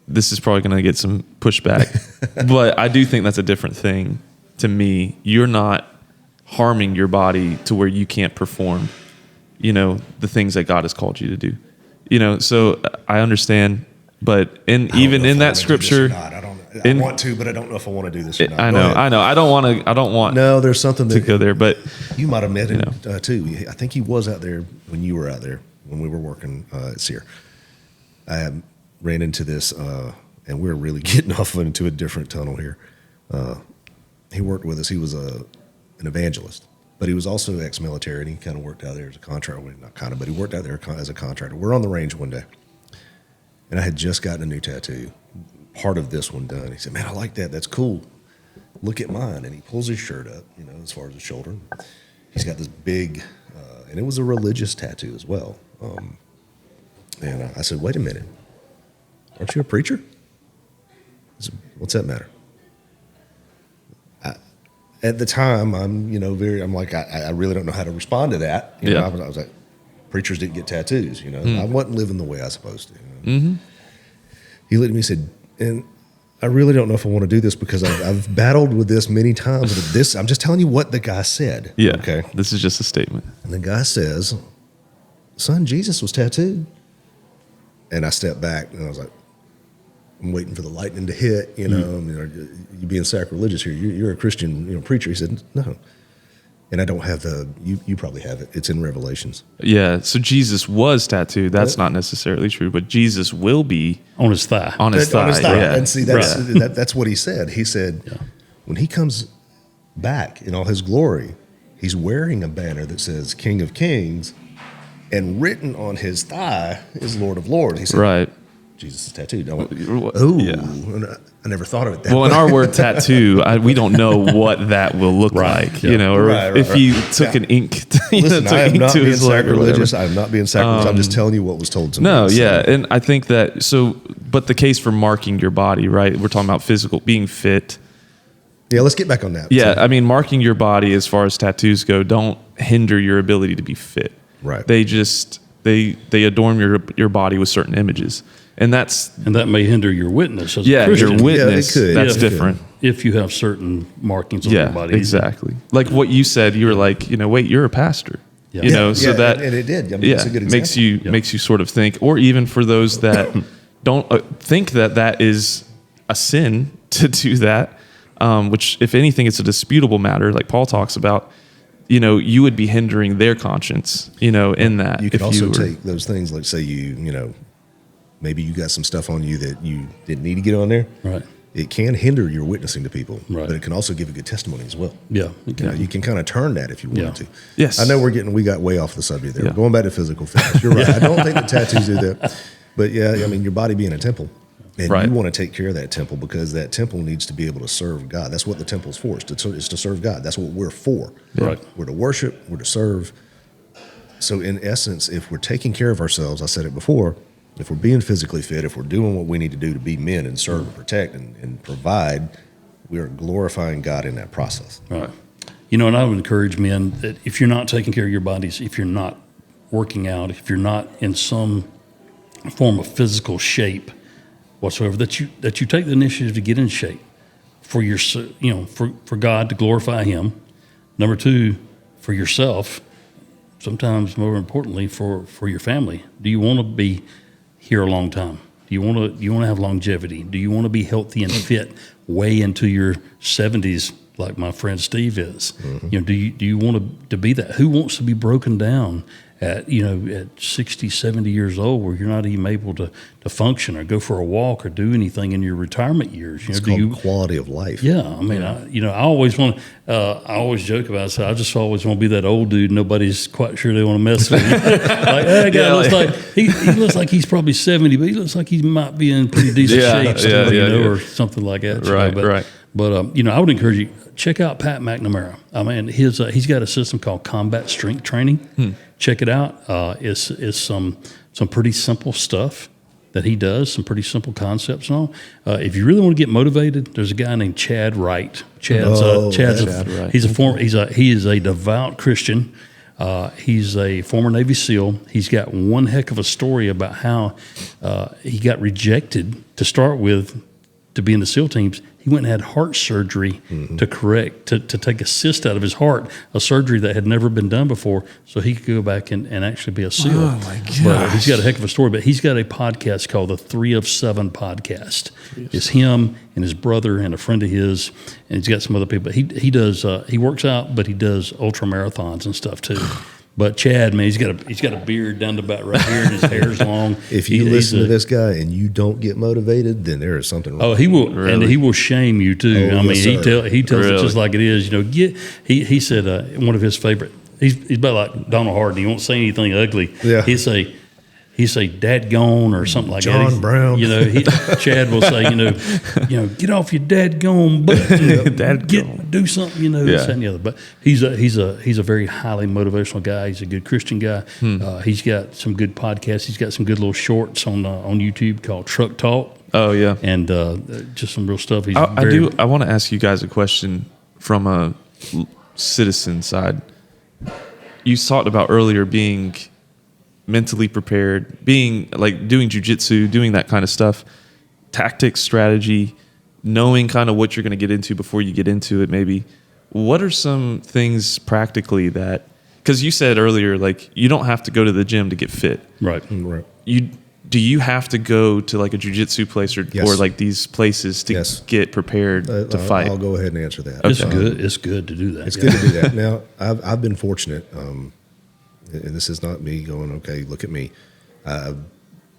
is probably gonna get some pushback, but I do think that's a different thing. To me, you're not harming your body to where you can't perform, the things that God has called you to do. So I understand, but even in that scripture, I want to, but I don't know if I want to do this or not. I Go know, ahead. I don't want No, there's something to that go there, but you might have met him too. I think he was out there when you were out there when we were working at Sear. I ran into this, and we're really getting off into a different tunnel here. He worked with us. He was an evangelist, but he was also ex-military, and he kind of worked out there as a contractor. Well, not kind of, but he worked out there as a contractor. We're on the range one day, and I had just gotten a new tattoo, part of this one done. He said, "Man, I like that. That's cool. Look at mine." And he pulls his shirt up, as far as the shoulder. He's got this big, and it was a religious tattoo as well. And I said, "Wait a minute, aren't you a preacher?" He said, "What's that matter?" At the time, I'm like, I really don't know how to respond to that. Yeah. I was like, preachers didn't get tattoos. I wasn't living the way I was supposed to. He looked at me and said, "And I really don't know if I want to do this because I've battled with this many times. But this, I'm just telling you what the guy said." yeah, Okay. this is just a statement. And the guy says, "Son, Jesus was tattooed." And I stepped back and I was like, I'm waiting for the lightning to hit. I mean, are you being sacrilegious here? You're a Christian, preacher. He said, "No." And I don't have you probably have it. It's in Revelations. Yeah, so Jesus was tattooed. That's not necessarily true, but Jesus will be On his thigh. on his thigh. Yeah. And see, that's what he said. He said, when he comes back in all his glory, he's wearing a banner that says King of Kings, and written on his thigh is Lord of Lords. He said, Right. Jesus is tattooed. I went, Well, ooh, yeah. I never thought of it that Well, way. in our word tattoo, we don't know what that will look like, yeah. or Right, if right, he right. took Yeah. an ink, Listen, took I am ink not to being his leg or whatever. sacrilegious. I'm not being sacrilegious. I'm just telling you what was told to me. No, So, yeah, and I think that but the case for marking your body, right? We're talking about physical, being fit. Yeah, let's get back on that. Yeah, So, I mean, marking your body as far as tattoos go, don't hinder your ability to be fit. Right. They just they adorn your body with certain images, and that may hinder your witness as a your Christian. witness. Yeah, it could. That's Yeah, it different. if you have certain markings on Yeah, your body. exactly. Like what you said, you were like, wait, you're a pastor. Yeah. So yeah, that and it did. I mean, that's a good makes example. makes you sort of think, or even for those that don't think that is a sin to do that, which if anything, it's a disputable matter, like Paul talks about. You would be hindering their conscience, in that. You could if also were- take those things, like say maybe you got some stuff on you that you didn't need to get on there. Right. It can hinder your witnessing to people, Right. but it can also give a good testimony as well. Yeah. You can kind of turn that if you wanted Yeah. to. Yes. I know we got way off the subject there. Yeah. Going back to physical fitness. You're right. I don't think the tattoos do that. But yeah, I mean, your body being a temple. And Right. you want to take care of that temple because that temple needs to be able to serve God. That's what the temple's for. It's to serve God. That's what we're for. Right. We're to worship. We're to serve. So in essence, if we're taking care of ourselves, I said it before, if we're being physically fit, if we're doing what we need to do to be men and serve and protect and provide, we are glorifying God in that process. Right. And I would encourage men that if you're not taking care of your bodies, if you're not working out, if you're not in some form of physical shape whatsoever, that you take the initiative to get in shape for your, for God to glorify Him. Number two, for yourself. Sometimes more importantly, for your family. Do you want to be here a long time? Do you want to have longevity? Do you want to be healthy and fit way into your 70s, like my friend Steve is? Mm-hmm. Do you want to be that? Who wants to be broken down at 60, 70 years old, where you're not even able to function or go for a walk or do anything in your retirement years? It's called quality of life. Yeah, I mean, I always want. I always joke about it. So I just always want to be that old dude. Nobody's quite sure they want to mess with you. Like that guy looks like he looks like he's probably 70, but he looks like he might be in pretty decent shape still, or something like that. Right, right. But I would encourage you, check out Pat McNamara. I mean, he's got a system called Combat Strength Training. Check it out. It's some pretty simple stuff that he does, some pretty simple concepts and all. If you really want to get motivated, there's a guy named Chad Wright. Chad Wright. He is a devout Christian. He's a former Navy SEAL. He's got one heck of a story about how he got rejected to start with to be in the SEAL teams. He went and had heart surgery to take a cyst out of his heart, a surgery that had never been done before, so he could go back and actually be a SEAL. Oh, my gosh. But he's got a heck of a story. But he's got a podcast called the 3 of 7 podcast. It's him and his brother and a friend of his, and he's got some other people. But he does he works out, but he does ultra marathons and stuff too. But Chad, man, he's got a beard down to about right here, and his hair's long. If you listen to this guy and you don't get motivated, then there is something wrong. Oh, he will, Really? and he will shame you too. Oh, I mean, yes, sir. he tells Really? it just like it is. He said one of his favorite. He's about like Donald Hardin. He won't say anything ugly. Yeah. He'd say "dadgone" or something like that. John Brown. Chad will say, get off your dadgone butt and Dadgone. do something, this and the other. But he's a very highly motivational guy. He's a good Christian guy. He's got some good podcasts. He's got some good little shorts on YouTube called Truck Talk. Oh yeah. And just some real stuff. He's I want to ask you guys a question from a citizen side. You talked about earlier being mentally prepared, being like doing jujitsu, doing that kind of stuff, tactics, strategy, knowing kind of what you're going to get into before you get into it. Maybe what are some things practically that, because you said earlier, like you don't have to go to the gym to get fit. right. Right. Do you have to go to like a jiu-jitsu place or like these places to Yes. get prepared to fight? I'll go ahead and answer that. It's good. It's good to do that. It's good to do that. Now, I've been fortunate, and this is not me going, okay, look at me. I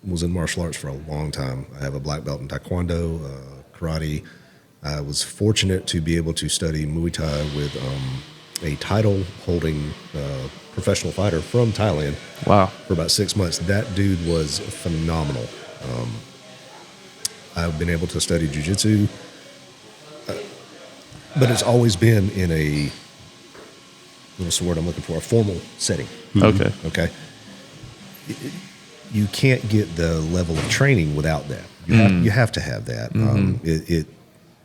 was in martial arts for a long time. I have a black belt in Taekwondo, karate. I was fortunate to be able to study Muay Thai with a title-holding professional fighter from Thailand. Wow. For about 6 months. That dude was phenomenal. I've been able to study jujitsu, but it's always been in a, what's the word I'm looking for, a formal setting. Okay. Okay. You can't get the level of training without that. You have to have that.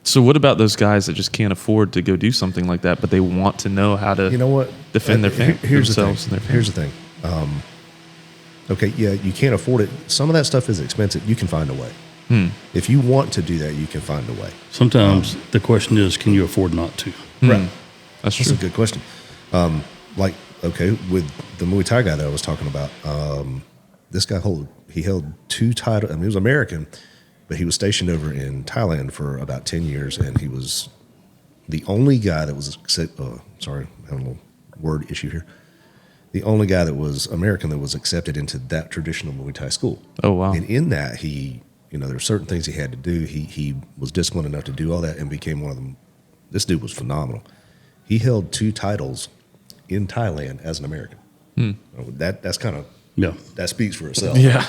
So what about those guys that just can't afford to go do something like that, but they want to know how to You know what? defend their Here's themselves the and thing. their Here's the thing. Okay, yeah, you can't afford it. Some of that stuff is expensive. You can find a way. If you want to do that, you can find a way. Sometimes the question is, can you afford not to? Right. That's That's true. a good question. Like, okay, with the Muay Thai guy that I was talking about, this guy held 2 titles. I mean, he was American, but he was stationed over in Thailand for about 10 years, and he was the only guy that was sorry, I'm having a little word issue here. The only guy that was American that was accepted into that traditional Muay Thai school. Oh, wow. And in that, there were certain things he had to do. He was disciplined enough to do all that and became one of them. This dude was phenomenal. He held 2 titles in Thailand as an American. That's kind of, Yeah. that speaks for itself. Yeah.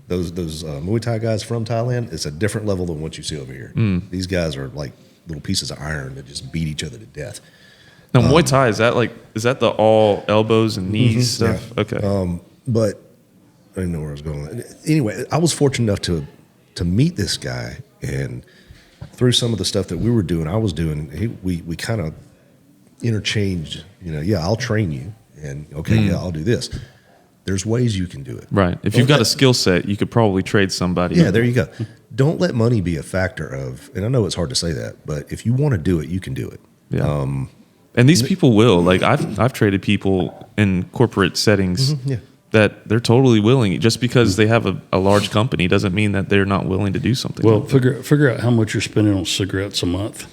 Those Muay Thai guys from Thailand, it's a different level than what you see over here. These guys are like little pieces of iron that just beat each other to death. Now, Muay Thai, is that the all elbows and knees stuff? Yeah. Okay. But I didn't know where I was going. Anyway, I was fortunate enough to meet this guy, and through some of the stuff that we were doing, I was doing, we kind of interchanged. Yeah, I'll train you, and yeah, I'll do this. There's ways you can do it. Right. If you've got a skill set, you could probably trade somebody. Yeah, there you go. Don't let money be a factor of, and I know it's hard to say that, but if you want to do it, you can do it. Yeah. And these people will. Like I've traded people in corporate settings yeah. that they're totally willing. Just because they have a large company doesn't mean that they're not willing to do something. Well, like that. figure out how much you're spending on cigarettes a month,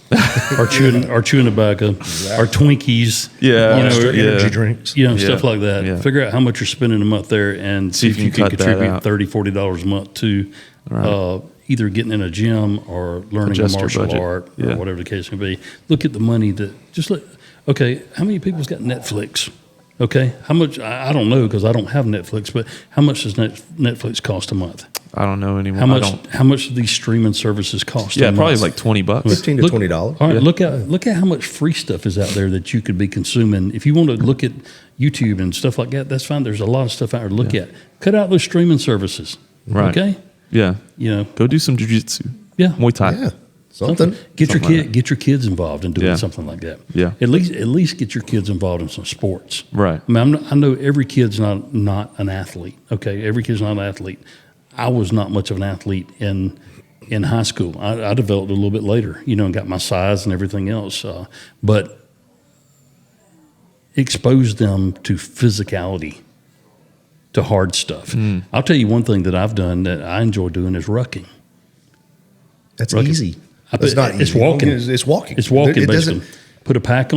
or chewing tobacco, or Twinkies. Yeah. Monster yeah. energy drinks. Stuff like that. Yeah. Figure out how much you're spending a month there, and see if you can cut that contribute out. $30-$40 a month to either getting in a gym or learning a Adjust your martial budget. art Yeah. or whatever the case may be. Look at the money that just look. Okay, how many people's got Netflix? Okay, how much? I don't know because I don't have Netflix. But how much does Netflix cost a month? I don't know anymore. How much? I don't, How much do these streaming services cost? yeah, a probably month? like $20. $15 to $20. All right, look at how much free stuff is out there that you could be consuming. If you want to look at YouTube and stuff like that, that's fine. There's a lot of stuff out there to look at. Cut out those streaming services. Right. Okay. Yeah. You know. Go do some jujitsu. Yeah. Muay Thai. Yeah, something. Get your Something like kid. Get your kids involved in doing Yeah. something like that. Yeah. At least get your kids involved in some sports. Right. I mean, I know every kid's not an athlete. Okay. Every kid's not an athlete. I was not much of an athlete in high school. I developed a little bit later, and got my size and everything else. But expose them to physicality, to hard stuff. I'll tell you one thing that I've done that I enjoy doing is rucking. That's Rucking. easy. I It's put- not it's easy. walking. It's walking. It's walking, It basically. doesn't. Put a pack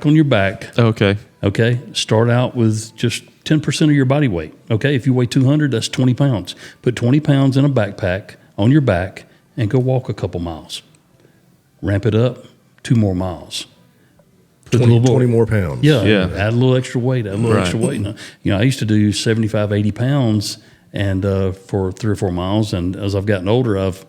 on your back. Okay. Okay. Start out with just 10% of your body weight. Okay. If you weigh 200, that's 20 pounds. Put 20 pounds in a backpack on your back and go walk a couple miles. Ramp it up 2 more miles. Put a 20 more pounds. Yeah. Yeah. Add a little extra weight. Right. Extra weight. I used to do 75, 80 pounds and for 3 or 4 miles. And as I've gotten older, I've,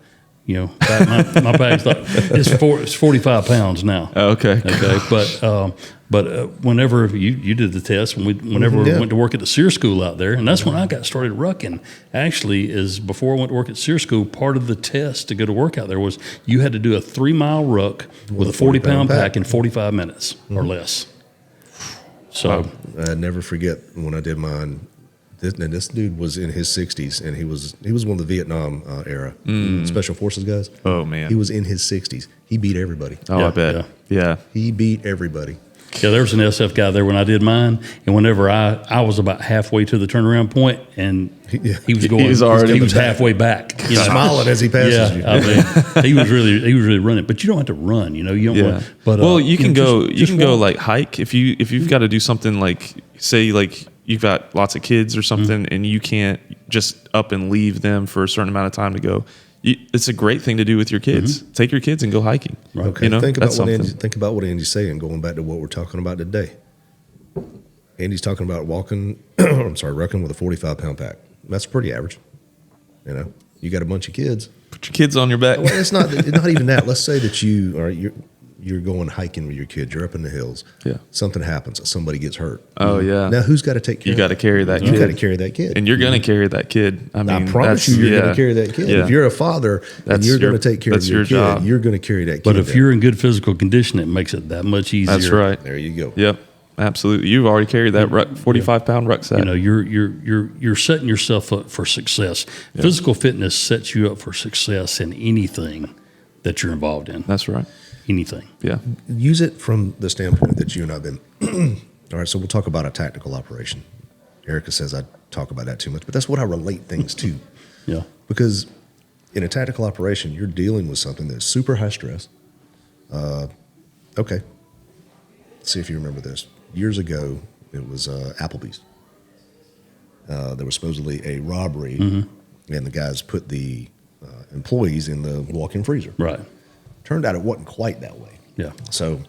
my bag's like, it's 45 pounds now. Okay. Okay, but whenever you did the test, whenever we Yeah. went to work at the SEER school out there, and that's when I got started rucking. Actually, is before I went to work at SEER school, part of the test to go to work out there was you had to do a 3-mile ruck with a 40-pound pack in 45 minutes or less. So I never forget when I did mine. This dude was in his 60s, and he was one of the Vietnam era special forces guys. Oh, man. He was in his 60s. He beat everybody. Oh, Yeah, I bet. Yeah. He beat everybody. yeah, there was an SF guy there when I did mine, and whenever I was about halfway to the turnaround point, and he was going, already he was halfway back, Smiling as he passes you. I mean, he was really running, but you don't have to run, you don't Yeah. want. But well, you can go. just You can go walk. like hike if you've got to do something like say like you've got lots of kids or something and you can't just up and leave them for a certain amount of time to go. It's a great thing to do with your kids. Take your kids and go hiking. Okay, think about what Andy's saying. Going back to what we're talking about today. Andy's talking about walking. rucking with a 45-pound pack. That's pretty average. You got a bunch of kids. Put your kids on your back. Well, it's not even that. Let's say that you're going hiking with your kids. You're up in the hills. Yeah. Something happens. Somebody gets hurt. Oh, yeah. Now who's got to take care? You got to carry that kid. You got to carry that kid. And you're going to carry that kid. I mean, I promise you, you're going to carry that kid. Yeah. If you're a father and That's you're going your- to take care of that's your your kid, job. you're going to carry that kid. But if there. you're in good physical condition, it makes it that much easier. That's right. There you go. Yep. Absolutely. You've already carried that 45-pound rucksack. You know, you're setting yourself up for success. Physical fitness sets you up for success in anything that you're involved in. That's right. Anything. Yeah. Use it from the standpoint that you and I've been. All right, so we'll talk about a tactical operation. Erica says I talk about that too much, but that's what I relate things to. Yeah. Because in a tactical operation, you're dealing with something that's super high stress. Okay. Let's see if you remember this. Years ago, it was Applebee's. There was supposedly a robbery, and the guys put the employees in the walk-in freezer. Right. Turned out it wasn't quite that way. Yeah. So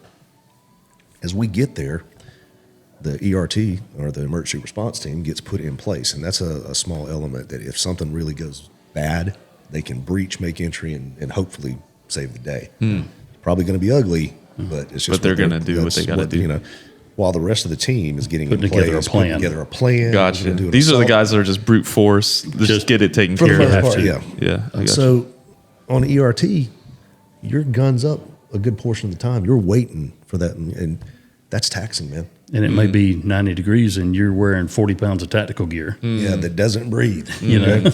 as we get there, the ERT, or the emergency response team, gets put in place. And that's a small element that if something really goes bad, they can breach, make entry, and hopefully save the day. Probably going to be ugly, but it's just But they're what gonna do what they that's gotta do. You know, while the rest of the team is getting Putting in together a place, plan. putting together a plan. Gotcha. doing These are the assault. guys that are just brute force. Just get it taken For the care most of. part, have to. yeah. Yeah. I got you. So on ERT, your gun's up a good portion of the time. You're waiting for that, and that's taxing, man. And it may be 90 degrees and you're wearing 40 pounds of tactical gear. Yeah, that doesn't breathe. You know?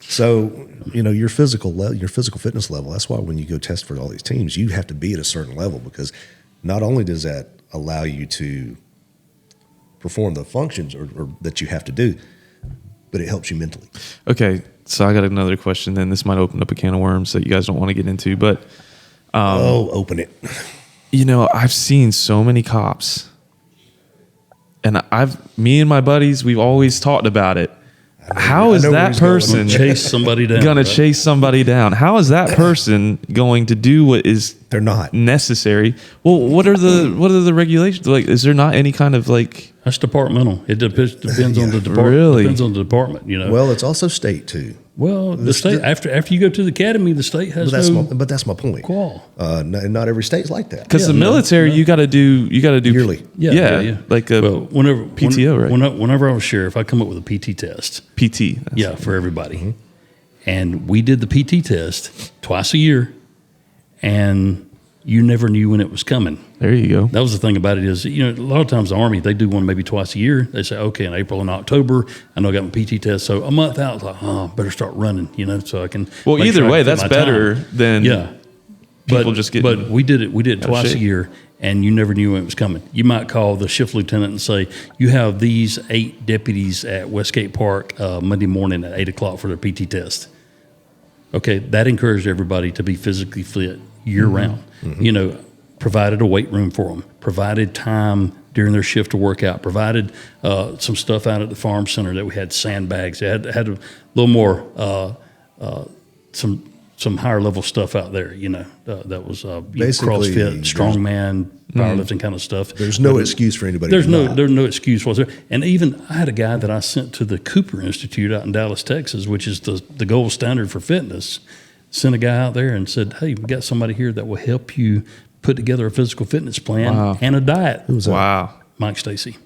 So, you know, your physical fitness level, that's why when you go test for all these teams, you have to be at a certain level, because not only does that allow you to perform the functions or that you have to do, but it helps you mentally. Okay. So I got another question then. This might open up a can of worms that you guys don't want to get into. But, Open it. you know, I've seen so many cops. And me and my buddies, we've always talked about it. How is I know where that he's going with person Chase somebody down. gonna right? chase somebody down? How is that person going to do what is They're not. necessary? Well, what are the regulations? Like, is there not any kind of like? That's departmental. It depends on the department. Really? Depends on the department, you know. Well, it's also state too. Well, the state after you go to the academy, the state has But that's my point. qual. Not every state's like that. Because Yeah, the no, military, no. you got to do Yearly. Yeah, like a Well, whenever PTO, right? Whenever I was sheriff, I come up with a PT test. PT. Yeah, for everybody. And we did the PT test twice a year, and you never knew when it was coming. There you go. That was the thing about it is, you know, a lot of times the Army, they do one maybe twice a year. They say, okay, in April and October, I know I got my PT test. So a month out, it's like, oh, better start running, you know, so I can. Well, make either sure I way, can fit that's my better time. than Yeah. people just getting But we did it out of twice a shape. year, and you never knew when it was coming. You might call the shift lieutenant and say, you have these 8 deputies at Westgate Park Monday morning at 8 o'clock for their PT test. Okay, that encouraged everybody to be physically fit year round. You know, provided a weight room for them, provided time during their shift to work out, provided some stuff out at the farm center that we had sandbags. They had a little more, some higher level stuff out there, you know, that was Basically, CrossFit, strongman, powerlifting kind of stuff. There's no excuse for anybody. There's to not. there's no excuse whatsoever. And even I had a guy that I sent to the Cooper Institute out in Dallas, Texas, which is the gold standard for fitness. Sent a guy out there and said, "Hey, we got somebody here that will help you put together a physical fitness plan Wow. and a diet." Who was that? Wow. Mike Stacy.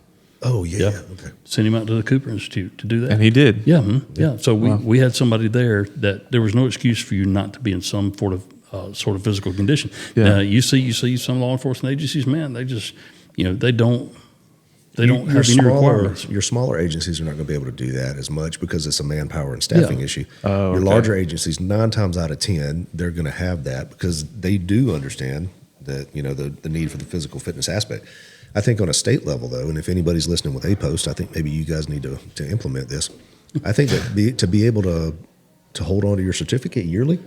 Oh yeah. Yeah. Okay. Sent him out to the Cooper Institute to do that. And he did. Yeah, yeah. So we had somebody there that there was no excuse for you not to be in some sort of physical condition. Yeah. Now, you see some law enforcement agencies, man, they just, you know, they don't have any requirements. Your smaller agencies are not going to be able to do that as much because it's a manpower and staffing Yeah. issue. Oh, Your okay. larger agencies, 9 times out of 10, they're going to have that because they do understand that, you know, the need for the physical fitness aspect. I think on a state level, though, and if anybody's listening with APOST, I think maybe you guys need to implement this. I think that to be able to hold on to your certificate yearly,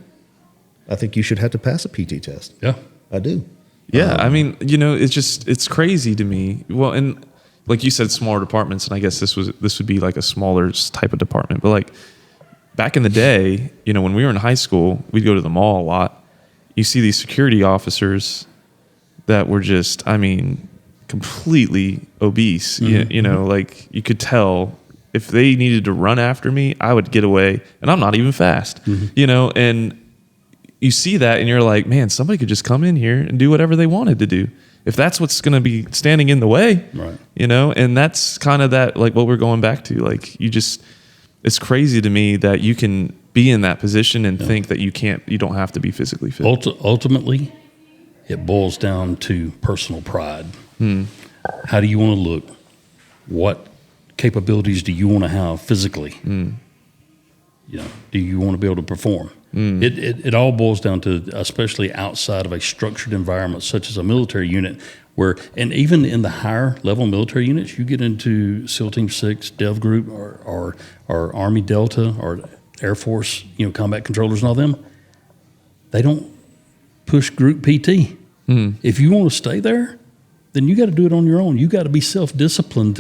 I think you should have to pass a PT test. Yeah. I do. Yeah, I mean, you know, it's crazy to me. Well, and like you said, smaller departments, and I guess this would be like a smaller type of department. But like back in the day, you know, when we were in high school, we'd go to the mall a lot. You see these security officers that were just, I mean, completely obese. You know, like you could tell if they needed to run after me, I would get away, and I'm not even fast. You know, and you see that and you're like, man, somebody could just come in here and do whatever they wanted to do. If that's what's going to be standing in the way, Right. you know, and that's kind of that, like what we're going back to, like it's crazy to me that you can be in that position and think that you don't have to be physically fit. Ultimately, it boils down to personal pride. How do you want to look? What capabilities do you want to have physically? You know, do you want to be able to perform? It all boils down to, especially outside of a structured environment such as a military unit, where, and even in the higher level military units, you get into SEAL Team 6, Dev Group, or Army Delta, or Air Force, you know, combat controllers and all them. They don't push group PT. If you want to stay there, then you got to do it on your own. You got to be self-disciplined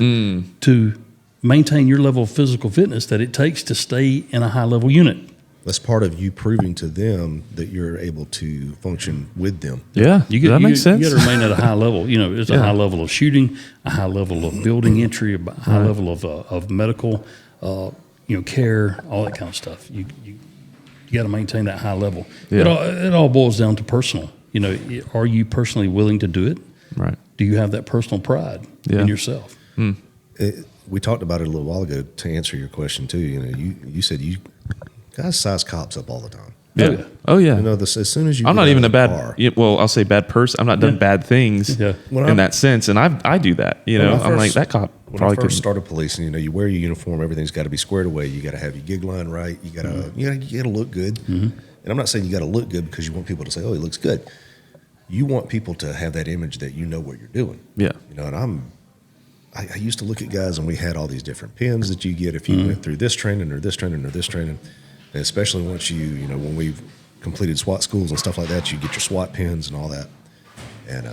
to maintain your level of physical fitness that it takes to stay in a high-level unit. That's part of you proving to them that you're able to function with them. Yeah, that makes sense. You got to remain at a high level. You know, it's a high level of shooting, a high level of building entry, a high level of medical, you know, care, all that kind of stuff. You got to maintain that high level. Yeah. It all boils down to personal. You know, are you personally willing to do it? Right. Do you have that personal pride in yourself? We talked about it a little while ago to answer your question too. You know, you said you guys size cops up all the time. Yeah. Oh yeah. You know, as soon as you I'm get not out even of a the bad. car, Well, I'll say bad person. I'm not done bad things Yeah. in that sense, and I do that. You know, I'm like that cop when I probably first couldn't. started policing, you know, you wear your uniform, everything's got to be squared away. You got to have your gig line right. You got to you got to look good. And I'm not saying you got to look good because you want people to say, "Oh, he looks good." You want people to have that image that you know what you're doing. Yeah. You know, and I used to look at guys, and we had all these different pins that you get if you went through this training or this training or this training, and especially once you know, when we've completed SWAT schools and stuff like that, you get your SWAT pins and all that. And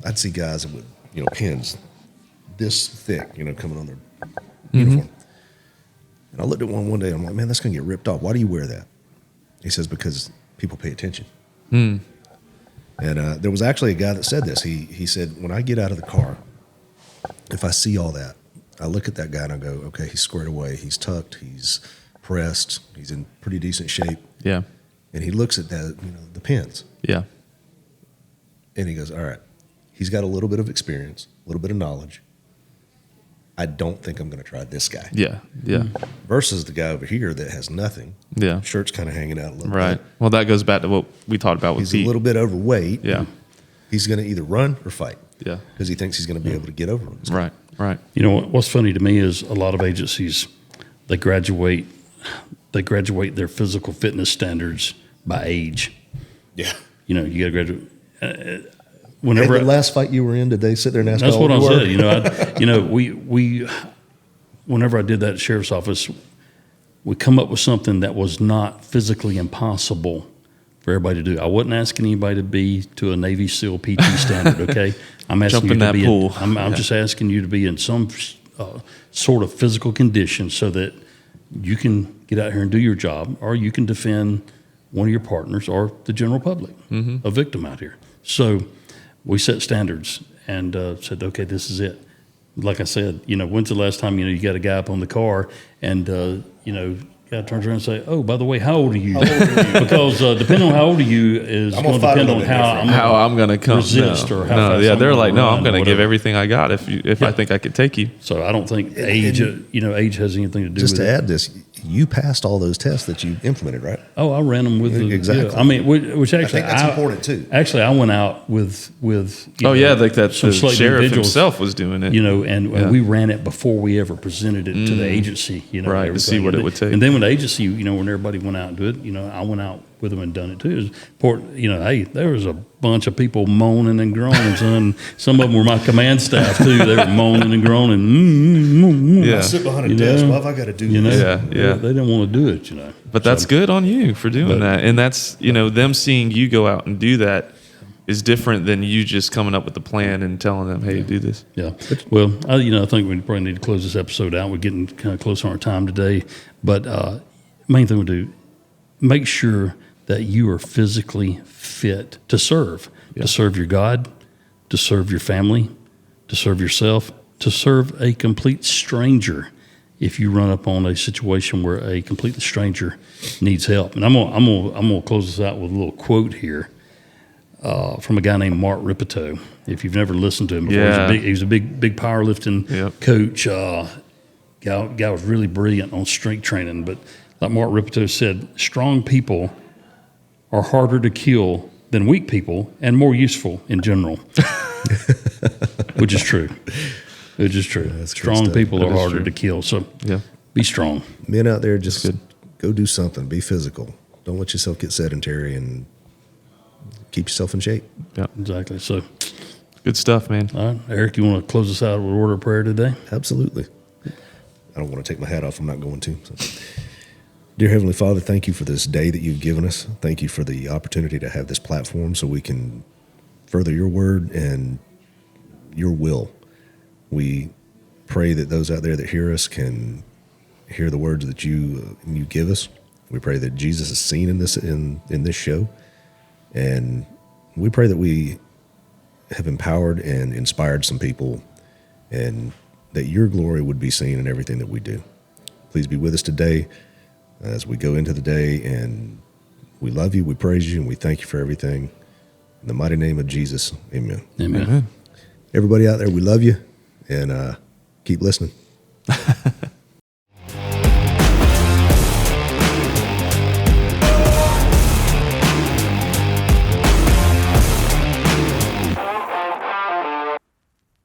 I'd see guys with, you know, pins this thick, you know, coming on their uniform. And I looked at one day, I'm like, man, that's going to get ripped off. Why do you wear that? He says, because people pay attention. And there was actually a guy that said this. He said, when I get out of the car, if I see all that, I look at that guy and I go, okay, he's squared away, he's tucked, he's pressed, he's in pretty decent shape. Yeah. And he looks at that, you know, the pins, Yeah. and he goes, all right, he's got a little bit of experience, a little bit of knowledge. I don't think I'm going to try this guy. Yeah. Yeah. Versus the guy over here that has nothing. Yeah. Shirt's kind of hanging out a little Right. bit. Well, that goes back to what we talked about with He's Pete. a little bit overweight. Yeah. He's going to either run or fight. Yeah. Because he thinks he's going to be able to get over him. Right. Right. You know what's funny to me is a lot of agencies they graduate their physical fitness standards by age. Yeah. You know, you got to graduate. Hey, Whenever the last fight you were in, did they sit there and ask that's how what old I you were? said. You know, we whenever I did that at the sheriff's office, we come up with something that was not physically impossible for everybody to do. I wasn't asking anybody to be to a Navy SEAL PT standard. Okay, I'm asking Jump you in to that be. pool. I'm just asking you to be in some sort of physical condition so that you can get out here and do your job, or you can defend one of your partners or the general public, a victim out here. So we set standards and said, okay, this is it. Like I said, you know, when's the last time, you know, you got a guy up on the car and, you know, guy turns around and say, oh, by the way, how old are you? Because depending on how old are you is I'm going gonna to fight depend a on little bit how How I'm going to come. resist no. or how no, fast yeah, I'm they're gonna like, no, run I'm going or to give whatever. everything I got if I think I could take you. So I don't think age, age has anything to do Just with to it. add this, you passed all those tests that you implemented, right? Oh, I ran them with the Exactly. Yeah. I mean, which actually I think that's important too. Actually, I went out with you Oh, know, yeah, like that some the select sheriff individuals, himself was doing it. you know, and Yeah. we ran it before we ever presented it to the agency, you know, Right, and to see everything. what it And would take. And then when the agency, you know, when everybody went out and do it, you know, I went out with them and done it too. It was important, you know, hey, there was a bunch of people moaning and groaning, son. Some of them were my command staff too. They were moaning and groaning. Yeah. I sit behind a You desk. know? Why have I got to do You know, this? Yeah. They didn't want to do it, you know. But that's So- good on you for doing But- that. And that's, you know, them seeing you go out and do that is different than you just coming up with the plan and telling them, hey, do this. Yeah. Well, I think we probably need to close this episode out. We're getting kind of close on our time today. But main thing we do, make sure that you are physically fit to serve your God, to serve your family, to serve yourself, to serve a complete stranger if you run up on a situation where a completely stranger needs help. And I'm gonna close this out with a little quote here from a guy named Mark Ripito. If you've never listened to him before, Yeah. he was a big powerlifting Yep. coach. Guy was really brilliant on strength training. But like Mark Ripito said, strong people are harder to kill than weak people and more useful in general, which is true. Which is true. That's good Strong stuff. people That are is harder true. to kill. So Yeah. be strong. Men out there, just go do something. Be physical. Don't let yourself get sedentary, and keep yourself in shape. Yeah. Exactly. So, Good stuff, man. all right, Eric, you want to close us out with a word of prayer today? Absolutely. I don't want to take my hat off. I'm not going to. So. Dear Heavenly Father, thank you for this day that you've given us. Thank you for the opportunity to have this platform so we can further your word and your will. We pray that those out there that hear us can hear the words that you give us. We pray that Jesus is seen in this show, and we pray that we have empowered and inspired some people, and that your glory would be seen in everything that we do. Please be with us today as we go into the day, and we love you, we praise you, and we thank you for everything. In the mighty name of Jesus, amen. Amen. Everybody out there, we love you, and keep listening.